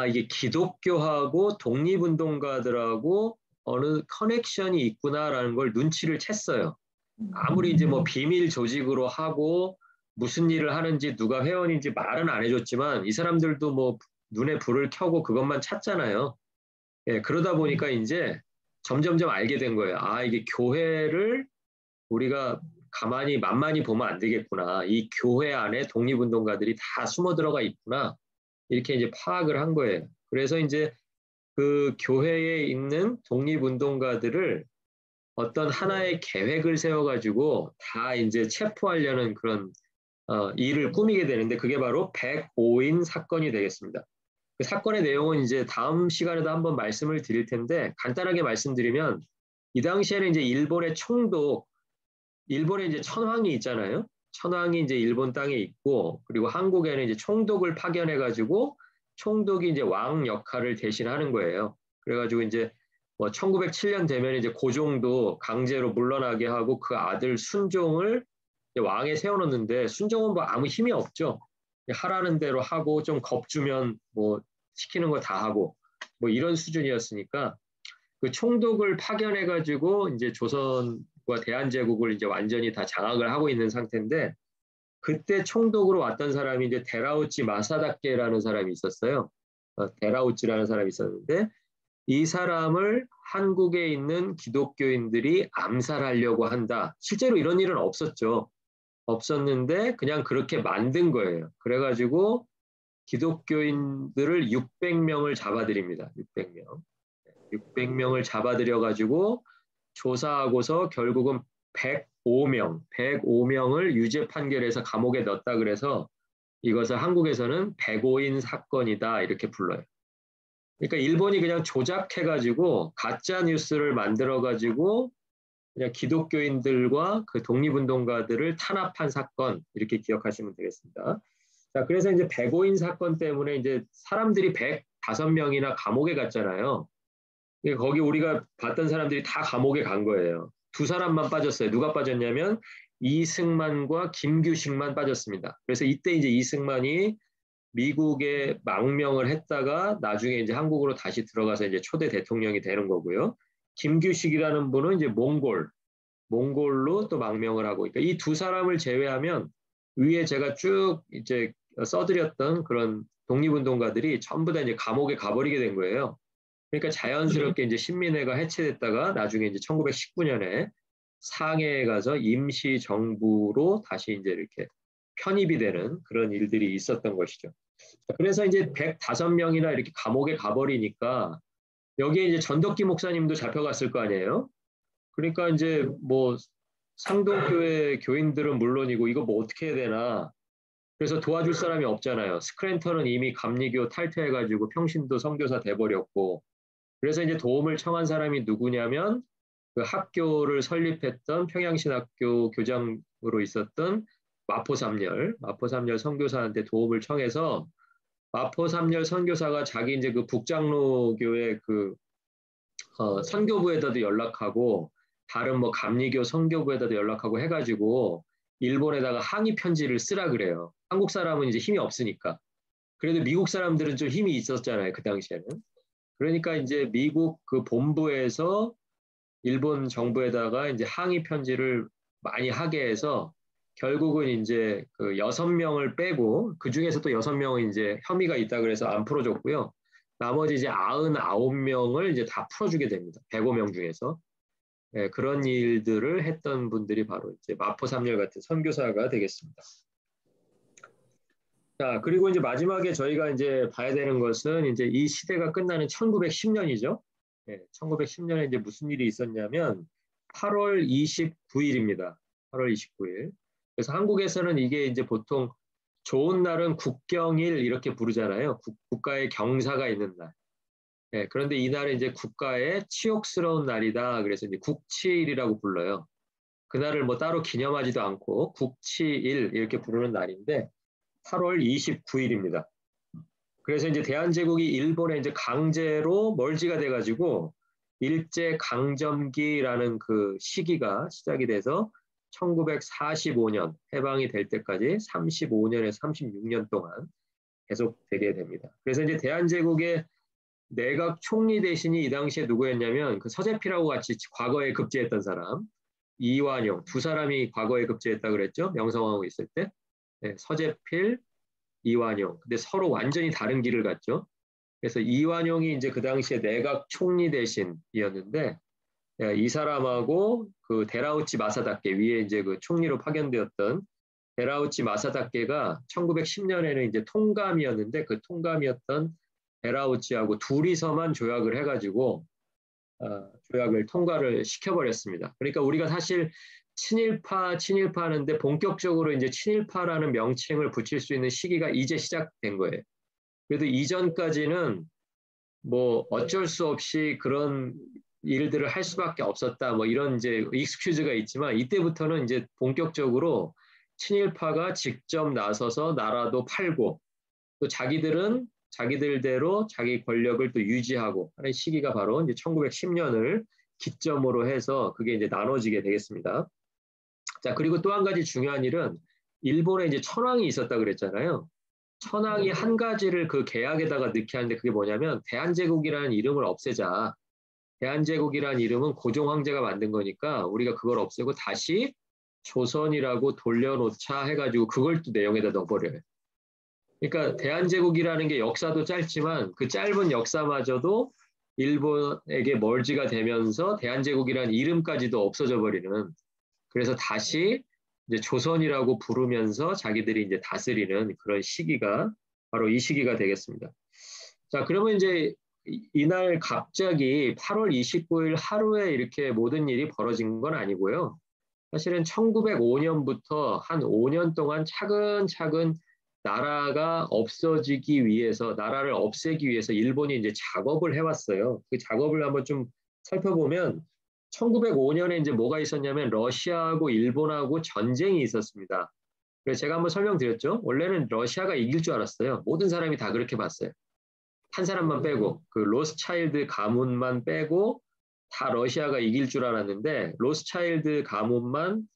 이게 기독교하고 독립운동가들하고 어느 커넥션이 있구나라는 걸 눈치를 챘어요. 아무리 이제 뭐 비밀 조직으로 하고 무슨 일을 하는지 누가 회원인지 말은 안 해줬지만 이 사람들도 뭐 눈에 불을 켜고 그것만 찾잖아요. 예, 그러다 보니까 이제 점점점 알게 된 거예요. 이게 교회를 우리가 가만히 만만히 보면 안 되겠구나. 이 교회 안에 독립운동가들이 다 숨어 들어가 있구나. 이렇게 이제 파악을 한 거예요. 그래서 이제 그 교회에 있는 독립운동가들을 어떤 하나의 계획을 세워가지고 다 이제 체포하려는 그런 일을 꾸미게 되는데 그게 바로 105인 사건이 되겠습니다. 그 사건의 내용은 이제 다음 시간에도 한번 말씀을 드릴 텐데 간단하게 말씀드리면 이 당시에는 이제 일본의 총독, 일본에 이제 천황이 있잖아요. 천황이 이제 일본 땅에 있고, 그리고 한국에는 이제 총독을 파견해가지고 총독이 이제 왕 역할을 대신하는 거예요. 그래가지고 이제 뭐 1907년 되면 이제 고종도 강제로 물러나게 하고 그 아들 순종을 왕에 세워놓는데 순종은 뭐 아무 힘이 없죠. 하라는 대로 하고 좀 겁주면 뭐 시키는 거 다 하고 뭐 이런 수준이었으니까 그 총독을 파견해가지고 이제 조선과 대한제국을 이제 완전히 다 장악을 하고 있는 상태인데 그때 총독으로 왔던 사람이 이제 데라우치 마사다케라는 사람이 있었어요. 데라우치라는 사람이 있었는데 이 사람을 한국에 있는 기독교인들이 암살하려고 한다. 실제로 이런 일은 없었죠. 없었는데 그냥 그렇게 만든 거예요. 그래가지고 기독교인들을 600명을 잡아들입니다. 600명. 600명을 잡아들여가지고 조사하고서 결국은 105명을 유죄 판결해서 감옥에 넣었다 그래서 이것을 한국에서는 백오인 사건이다 이렇게 불러요. 그러니까 일본이 그냥 조작해가지고 가짜 뉴스를 만들어가지고 그냥 기독교인들과 그 독립운동가들을 탄압한 사건 이렇게 기억하시면 되겠습니다. 자, 그래서 이제 백오인 사건 때문에 이제 사람들이 105명이나 감옥에 갔잖아요. 거기 우리가 봤던 사람들이 다 감옥에 간 거예요. 두 사람만 빠졌어요. 누가 빠졌냐면 이승만과 김규식만 빠졌습니다. 그래서 이때 이제 이승만이 미국에 망명을 했다가 나중에 이제 한국으로 다시 들어가서 이제 초대 대통령이 되는 거고요. 김규식이라는 분은 이제 몽골로 또 망명을 하고, 그러니까 이 두 사람을 제외하면 위에 제가 쭉 이제 써드렸던 그런 독립운동가들이 전부 다 이제 감옥에 가버리게 된 거예요. 그러니까 자연스럽게 이제 신민회가 해체됐다가 나중에 이제 1919년에 상해에 가서 임시 정부로 다시 이제 이렇게 편입이 되는 그런 일들이 있었던 것이죠. 그래서 이제 105명이나 이렇게 감옥에 가버리니까 여기에 이제 전덕기 목사님도 잡혀갔을 거 아니에요. 그러니까 이제 뭐 상동교회 교인들은 물론이고 이거 뭐 어떻게 해야 되나. 그래서 도와줄 사람이 없잖아요. 스크랜턴은 이미 감리교 탈퇴해가지고 평신도 선교사 돼버렸고 그래서 이제 도움을 청한 사람이 누구냐면 그 학교를 설립했던 평양신학교 교장으로 있었던 마포삼열 선교사한테 도움을 청해서 마포삼열 선교사가 자기 이제 그 북장로교회 그 선교부에다도 연락하고 다른 뭐 감리교 선교부에다도 연락하고 해가지고 일본에다가 항의 편지를 쓰라 그래요. 한국 사람은 이제 힘이 없으니까. 그래도 미국 사람들은 좀 힘이 있었잖아요. 그 당시에는. 그러니까 이제 미국 그 본부에서 일본 정부에다가 이제 항의 편지를 많이 하게 해서 결국은 이제 그 6명을 빼고 그 중에서 또 6명은 이제 혐의가 있다 그래서 안 풀어줬고요. 나머지 이제 99명을 이제 다 풀어주게 됩니다. 105명 중에서. 네, 그런 일들을 했던 분들이 바로 이제 마포삼열 같은 선교사가 되겠습니다. 자, 그리고 이제 마지막에 저희가 이제 봐야 되는 것은 이제 이 시대가 끝나는 1910년이죠. 네, 1910년에 이제 무슨 일이 있었냐면 8월 29일입니다. 8월 29일. 그래서 한국에서는 이게 이제 보통 좋은 날은 국경일 이렇게 부르잖아요. 국가의 경사가 있는 날. 네, 그런데 이날은 이제 국가의 치욕스러운 날이다. 그래서 이제 국치일이라고 불러요. 그날을 뭐 따로 기념하지도 않고 국치일 이렇게 부르는 날인데 8월 29일입니다. 그래서 이제 대한제국이 일본에 이제 강제로 멀지가 돼가지고 일제강점기라는 그 시기가 시작이 돼서 1945년 해방이 될 때까지 35년에서 36년 동안 계속 되게 됩니다. 그래서 이제 대한제국의 내각 총리 대신이 이 당시에 누구였냐면 그 서재필하고 같이 과거에 급제했던 사람 이완용 두 사람이 과거에 급제했다 그랬죠. 명성황후 있을 때 네, 서재필, 이완용. 근데 서로 완전히 다른 길을 갔죠. 그래서 이완용이 이제 그 당시에 내각 총리 대신이었는데 이 사람하고 그 데라우치 마사다케 위에 이제 그 총리로 파견되었던 데라우치 마사다케가 1910년에는 이제 통감이었는데 그 통감이었던 데라우치하고 둘이서만 조약을 해가지고 조약을 통과를 시켜버렸습니다. 그러니까 우리가 사실 친일파 하는데 본격적으로 이제 친일파라는 명칭을 붙일 수 있는 시기가 이제 시작된 거예요. 그래도 이전까지는 뭐 어쩔 수 없이 그런 일들을 할 수밖에 없었다. 뭐 이런 이제 익스큐즈가 있지만 이때부터는 이제 본격적으로 친일파가 직접 나서서 나라도 팔고 또 자기들은 자기들대로 자기 권력을 또 유지하고 하는 시기가 바로 이제 1910년을 기점으로 해서 그게 이제 나눠지게 되겠습니다. 자, 그리고 또 한 가지 중요한 일은 일본에 이제 천황이 있었다 그랬잖아요. 천황이 한 가지를 그 계약에다가 넣게 하는데 그게 뭐냐면 대한제국이라는 이름을 없애자. 대한제국이라는 이름은 고종 황제가 만든 거니까 우리가 그걸 없애고 다시 조선이라고 돌려놓자 해가지고 그걸 또 내용에다 넣어버려요. 그러니까 대한제국이라는 게 역사도 짧지만 그 짧은 역사마저도 일본에게 멀지가 되면서 대한제국이라는 이름까지도 없어져 버리는 그래서 다시 이제 조선이라고 부르면서 자기들이 이제 다스리는 그런 시기가 바로 이 시기가 되겠습니다. 자, 그러면 이제 이날 갑자기 8월 29일 하루에 이렇게 모든 일이 벌어진 건 아니고요. 사실은 1905년부터 한 5년 동안 차근차근 나라가 없어지기 위해서, 나라를 없애기 위해서 일본이 이제 작업을 해왔어요. 그 작업을 한번 좀 살펴보면 1905년에 이제 뭐가 있었냐면 러시아하고 일본하고 전쟁이 있었습니다. 그래서 제가 한번 설명드렸죠. 원래는 러시아가 이길 줄 알았어요. 모든 사람이 다 그렇게 봤어요. 한 사람만 빼고 그 로스차일드 가문만 빼고 다 러시아가 이길 줄 알았는데 로스차일드 가문만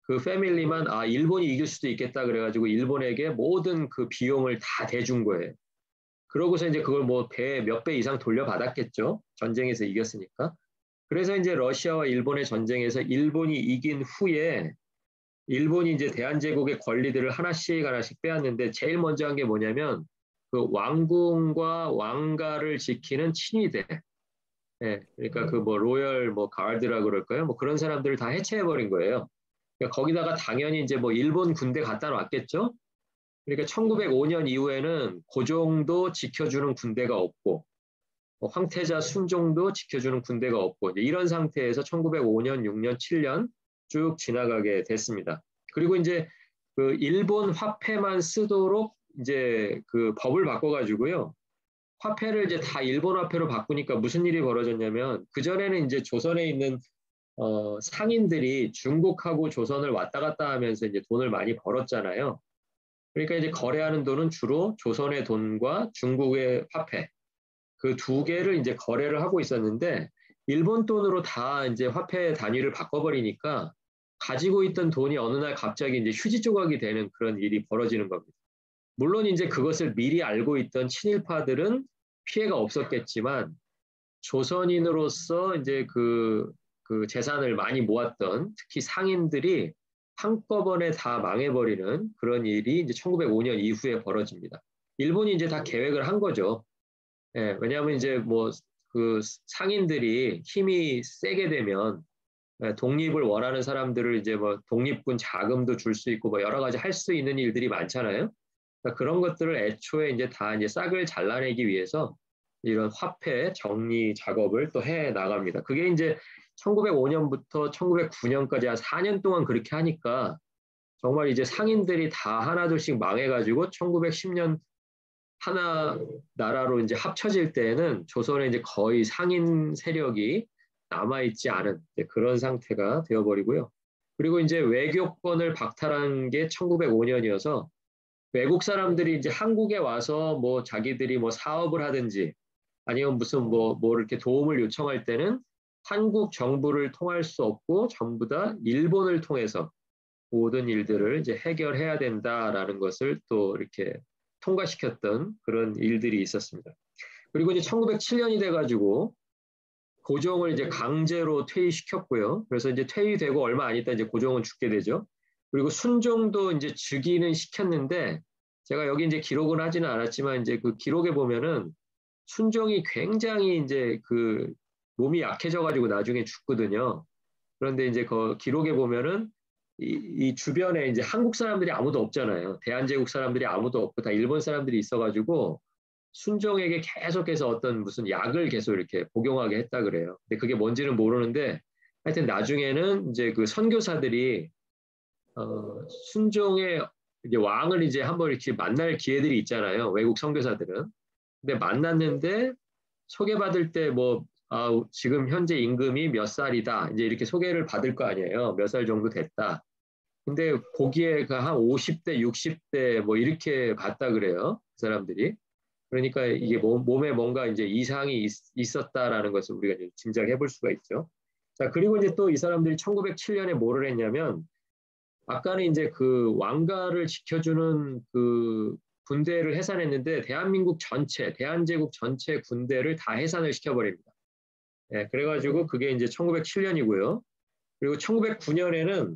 그 패밀리만 아 일본이 이길 수도 있겠다 그래가지고 일본에게 모든 그 비용을 다 대준 거예요. 그러고서 이제 그걸 뭐 배 몇 배 이상 돌려받았겠죠. 전쟁에서 이겼으니까. 그래서 이제 러시아와 일본의 전쟁에서 일본이 이긴 후에 일본이 이제 대한제국의 권리들을 하나씩 하나씩 빼앗는데 제일 먼저 한 게 뭐냐면 그 왕궁과 왕가를 지키는 친위대. 예, 그러니까 그 뭐 로열 뭐 가드라 그럴까요? 뭐 그런 사람들을 다 해체해 버린 거예요. 그러니까 거기다가 당연히 이제 뭐 일본 군대 갖다 놨겠죠. 그러니까 1905년 이후에는 고종도 지켜주는 군대가 없고 황태자 순종도 지켜주는 군대가 없고 이제 이런 상태에서 1905년, 6년, 7년 쭉 지나가게 됐습니다. 그리고 이제 그 일본 화폐만 쓰도록 이제 그 법을 바꿔가지고요. 화폐를 이제 다 일본 화폐로 바꾸니까 무슨 일이 벌어졌냐면 그전에는 이제 조선에 있는 상인들이 중국하고 조선을 왔다 갔다 하면서 이제 돈을 많이 벌었잖아요. 그러니까 이제 거래하는 돈은 주로 조선의 돈과 중국의 화폐 그 두 개를 이제 거래를 하고 있었는데 일본 돈으로 다 이제 화폐 단위를 바꿔버리니까 가지고 있던 돈이 어느 날 갑자기 이제 휴지 조각이 되는 그런 일이 벌어지는 겁니다. 물론 이제 그것을 미리 알고 있던 친일파들은 피해가 없었겠지만 조선인으로서 이제 그 재산을 많이 모았던 특히 상인들이 한꺼번에 다 망해버리는 그런 일이 이제 1905년 이후에 벌어집니다. 일본이 이제 다 계획을 한 거죠. 예, 왜냐하면 이제 뭐 그 상인들이 힘이 세게 되면 독립을 원하는 사람들을 이제 뭐 독립군 자금도 줄 수 있고 뭐 여러 가지 할 수 있는 일들이 많잖아요. 그러니까 그런 것들을 애초에 이제 다 이제 싹을 잘라내기 위해서 이런 화폐 정리 작업을 또 해 나갑니다. 그게 이제 1905년부터 1909년까지 한 4년 동안 그렇게 하니까 정말 이제 상인들이 다 하나둘씩 망해가지고 1910년 하나 나라로 이제 합쳐질 때에는 조선에 이제 거의 상인 세력이 남아있지 않은 그런 상태가 되어버리고요. 그리고 이제 외교권을 박탈한 게 1905년이어서 외국 사람들이 이제 한국에 와서 뭐 자기들이 뭐 사업을 하든지 아니면 무슨 뭐 이렇게 도움을 요청할 때는 한국 정부를 통할 수 없고 전부 다 일본을 통해서 모든 일들을 이제 해결해야 된다라는 것을 또 이렇게 통과시켰던 그런 일들이 있었습니다. 그리고 이제 1907년이 돼가지고 고종을 이제 강제로 퇴위시켰고요. 그래서 이제 퇴위되고 얼마 안 있다 이제 고종은 죽게 되죠. 그리고 순종도 이제 즉위는 시켰는데 제가 여기 이제 기록은 하지는 않았지만 이제 그 기록에 보면은 순종이 굉장히 이제 그 몸이 약해져가지고 나중에 죽거든요. 그런데 이제 그 기록에 보면은 이 주변에 이제 한국 사람들이 아무도 없잖아요. 대한제국 사람들이 아무도 없고 다 일본 사람들이 있어가지고 순종에게 계속해서 어떤 무슨 약을 계속 이렇게 복용하게 했다 그래요. 근데 그게 뭔지는 모르는데 하여튼 나중에는 이제 그 선교사들이 순종의 이제 왕을 이제 한번 이렇게 만날 기회들이 있잖아요. 외국 선교사들은. 근데 만났는데 소개받을 때 뭐 지금 현재 임금이 몇 살이다. 이제 이렇게 소개를 받을 거 아니에요. 몇 살 정도 됐다. 근데 거기에 그 한 50대, 60대 뭐 이렇게 봤다 그래요. 그 사람들이. 그러니까 이게 몸에 뭔가 이제 이상이 있었다라는 것을 우리가 이제 짐작해 볼 수가 있죠. 자, 그리고 이제 또 이 사람들이 1907년에 뭐를 했냐면 아까는 이제 그 왕가를 지켜주는 그 군대를 해산했는데 대한민국 전체, 대한제국 전체 군대를 다 해산을 시켜버립니다. 예, 그래가지고 그게 이제 1907년이고요. 그리고 1909년에는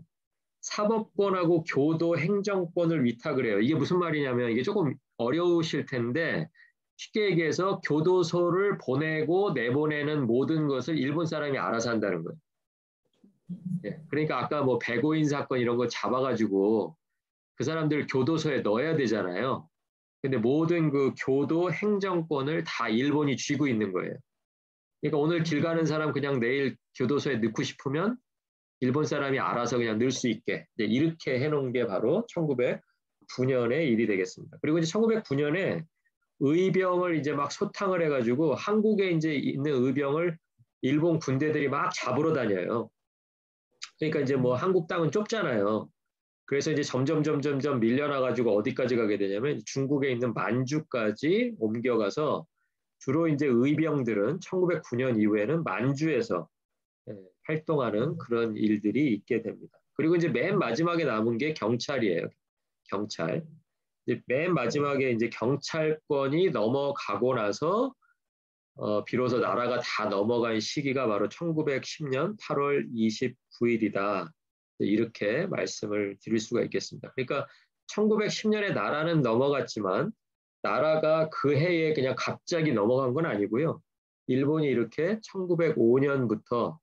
사법권하고 교도 행정권을 위탁을 해요. 이게 무슨 말이냐면 이게 조금 어려우실 텐데 쉽게 얘기해서 교도소를 보내고 내보내는 모든 것을 일본 사람이 알아서 한다는 거예요. 예, 그러니까 아까 뭐 배고인 사건 이런 거 잡아가지고 그 사람들 교도소에 넣어야 되잖아요. 근데 모든 그 교도 행정권을 다 일본이 쥐고 있는 거예요. 그러니까 오늘 길 가는 사람 그냥 내일 교도소에 넣고 싶으면 일본 사람이 알아서 그냥 넣을 수 있게 이렇게 해놓은 게 바로 1909년의 일이 되겠습니다. 그리고 이제 1909년에 의병을 이제 막 소탕을 해가지고 한국에 이제 있는 의병을 일본 군대들이 막 잡으러 다녀요. 그러니까 이제 뭐 한국 땅은 좁잖아요. 그래서 이제 점점 밀려나가지고 어디까지 가게 되냐면 중국에 있는 만주까지 옮겨가서 주로 이제 의병들은 1909년 이후에는 만주에서 활동하는 그런 일들이 있게 됩니다. 그리고 이제 맨 마지막에 남은 게 경찰이에요. 경찰. 이제 맨 마지막에 이제 경찰권이 넘어가고 나서 비로소 나라가 다 넘어간 시기가 바로 1910년 8월 29일이다. 이렇게 말씀을 드릴 수가 있겠습니다. 그러니까 1910년에 나라는 넘어갔지만 나라가 그 해에 그냥 갑자기 넘어간 건 아니고요. 일본이 이렇게 1905년부터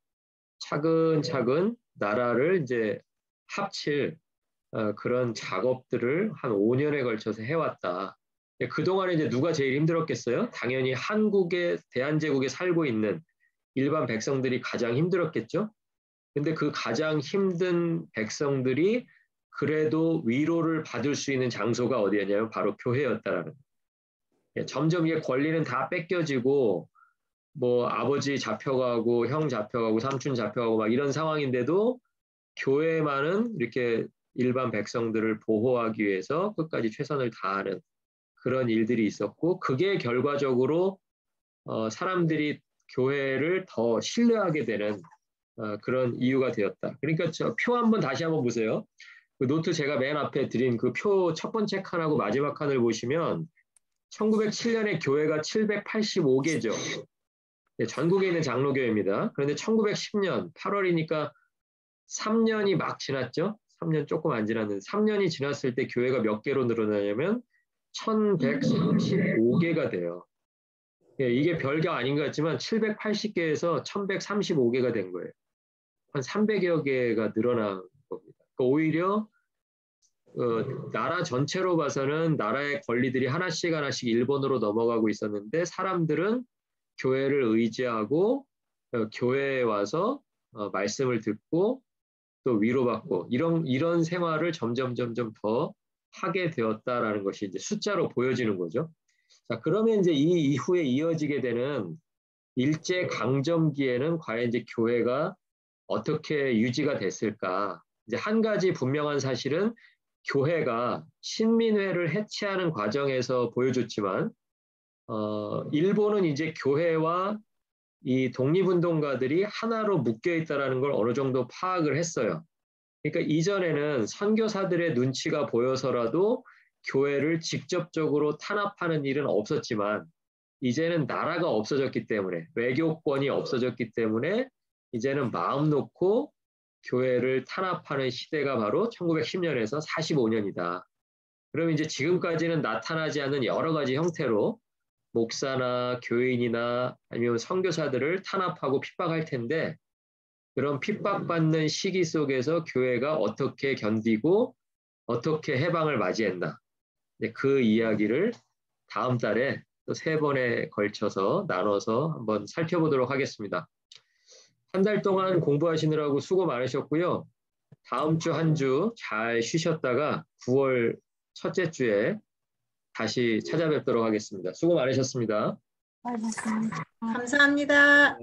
차근차근 나라를 이제 합칠 그런 작업들을 한 5년에 걸쳐서 해왔다. 그동안에 이제 누가 제일 힘들었겠어요? 당연히 한국의 대한제국에 살고 있는 일반 백성들이 가장 힘들었겠죠? 근데 그 가장 힘든 백성들이 그래도 위로를 받을 수 있는 장소가 어디였냐면 바로 교회였다라는 거예요. 점점 이게 권리는 다 뺏겨지고 뭐 아버지 잡혀가고 형 잡혀가고 삼촌 잡혀가고 막 이런 상황인데도 교회만은 이렇게 일반 백성들을 보호하기 위해서 끝까지 최선을 다하는 그런 일들이 있었고 그게 결과적으로 사람들이 교회를 더 신뢰하게 되는 그런 이유가 되었다. 그러니까 저 표 한번 다시 한번 보세요. 그 노트 제가 맨 앞에 드린 그 표 첫 번째 칸하고 마지막 칸을 보시면 1907년에 교회가 785개죠. 전국에 있는 장로교회입니다. 그런데 1910년 8월이니까 3년이 막 지났죠. 3년 조금 안 지났는데 3년이 지났을 때 교회가 몇 개로 늘어나냐면 1135개가 돼요. 이게 별게 아닌 것 같지만 780개에서 1135개가 된 거예요. 한 300여 개가 늘어난 겁니다. 그러니까 오히려 나라 전체로 봐서는 나라의 권리들이 하나씩 하나씩 일본으로 넘어가고 있었는데 사람들은 교회를 의지하고 교회에 와서 말씀을 듣고 또 위로받고 이런 생활을 점점 더 하게 되었다라는 것이 이제 숫자로 보여지는 거죠. 자, 그러면 이제 이 이후에 이어지게 되는 일제 강점기에는 과연 이제 교회가 어떻게 유지가 됐을까? 이제 한 가지 분명한 사실은 교회가 신민회를 해체하는 과정에서 보여줬지만 일본은 이제 교회와 이 독립운동가들이 하나로 묶여 있다라는 걸 어느 정도 파악을 했어요. 그러니까 이전에는 선교사들의 눈치가 보여서라도 교회를 직접적으로 탄압하는 일은 없었지만 이제는 나라가 없어졌기 때문에 외교권이 없어졌기 때문에 이제는 마음 놓고 교회를 탄압하는 시대가 바로 1910년에서 45년이다. 그럼 이제 지금까지는 나타나지 않는 여러 가지 형태로 목사나 교인이나 아니면 선교사들을 탄압하고 핍박할 텐데 그런 핍박받는 시기 속에서 교회가 어떻게 견디고 어떻게 해방을 맞이했나 그 이야기를 다음 달에 또 3번에 걸쳐서 나눠서 한번 살펴보도록 하겠습니다. 한 달 동안 공부하시느라고 수고 많으셨고요. 다음 주 한 주 잘 쉬셨다가 9월 첫째 주에 다시 찾아뵙도록 하겠습니다. 수고 많으셨습니다. 알겠습니다. 감사합니다.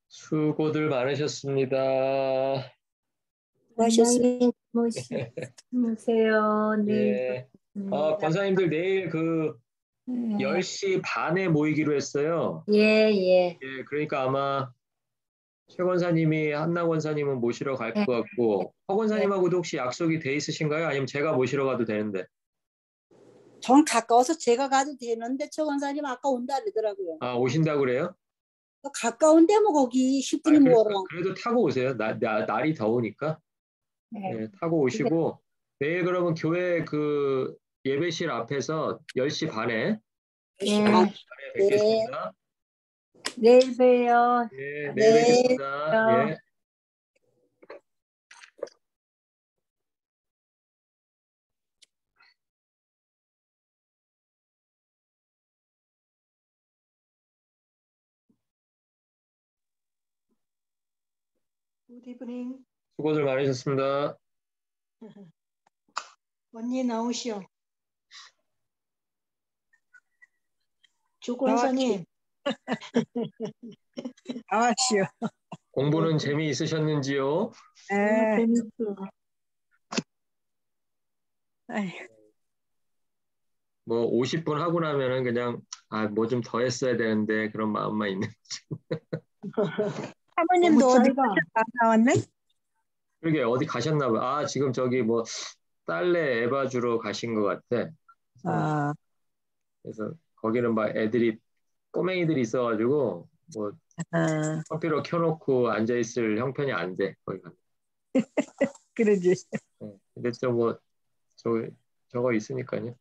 수고들 많으셨습니다. 수고하셨습니다. 주무세요. 내일 예. 뵙겠습니다. 권사님들 내일 그 네. 10시 반에 모이기로 했어요. 예, 예. 예, 그러니까 아마 최 권사님이 한나 권사님은 모시러 갈 것 같고 허 권사님하고도 혹시 약속이 돼 있으신가요? 아니면 제가 모시러 가도 되는데? 전 가까워서 제가 가도 되는데 최 권사님 아까 온다 그러더라고요. 아, 오신다고 그래요? 가까운데 뭐 거기 10분이 뭐라. 그래도 타고 오세요. 날이 더우니까. 네. 예, 타고 오시고 내일 그러면 교회 그 예배실 앞에서 10시 반에 예. 뵙겠습니다. 내일 봬요. 예, 내일 네. 뵙겠습니다. 예. Good evening. 수고들 많으셨습니다. 언니 나오시오. 주 권사님. 아시오. 공부는 재미있으셨는지요? 에, 재밌어. 뭐 50분 하고 나면은 그냥 뭐 좀 더 했어야 되는데 그런 마음만 있는. 사모님도 너무 어디 짧아. 안 나왔네? 그러게 어디 가셨나 봐. 지금 저기 뭐 딸내 에바 주러 가신 것 같아. 아, 그래서 거기는 막 애들이 꼬맹이들이 있어가지고 뭐 아, 컴퓨터 켜놓고 앉아 있을 형편이 안 돼. 거기 가면. 그러지. 네. 근데 또 뭐 저거 있으니까요.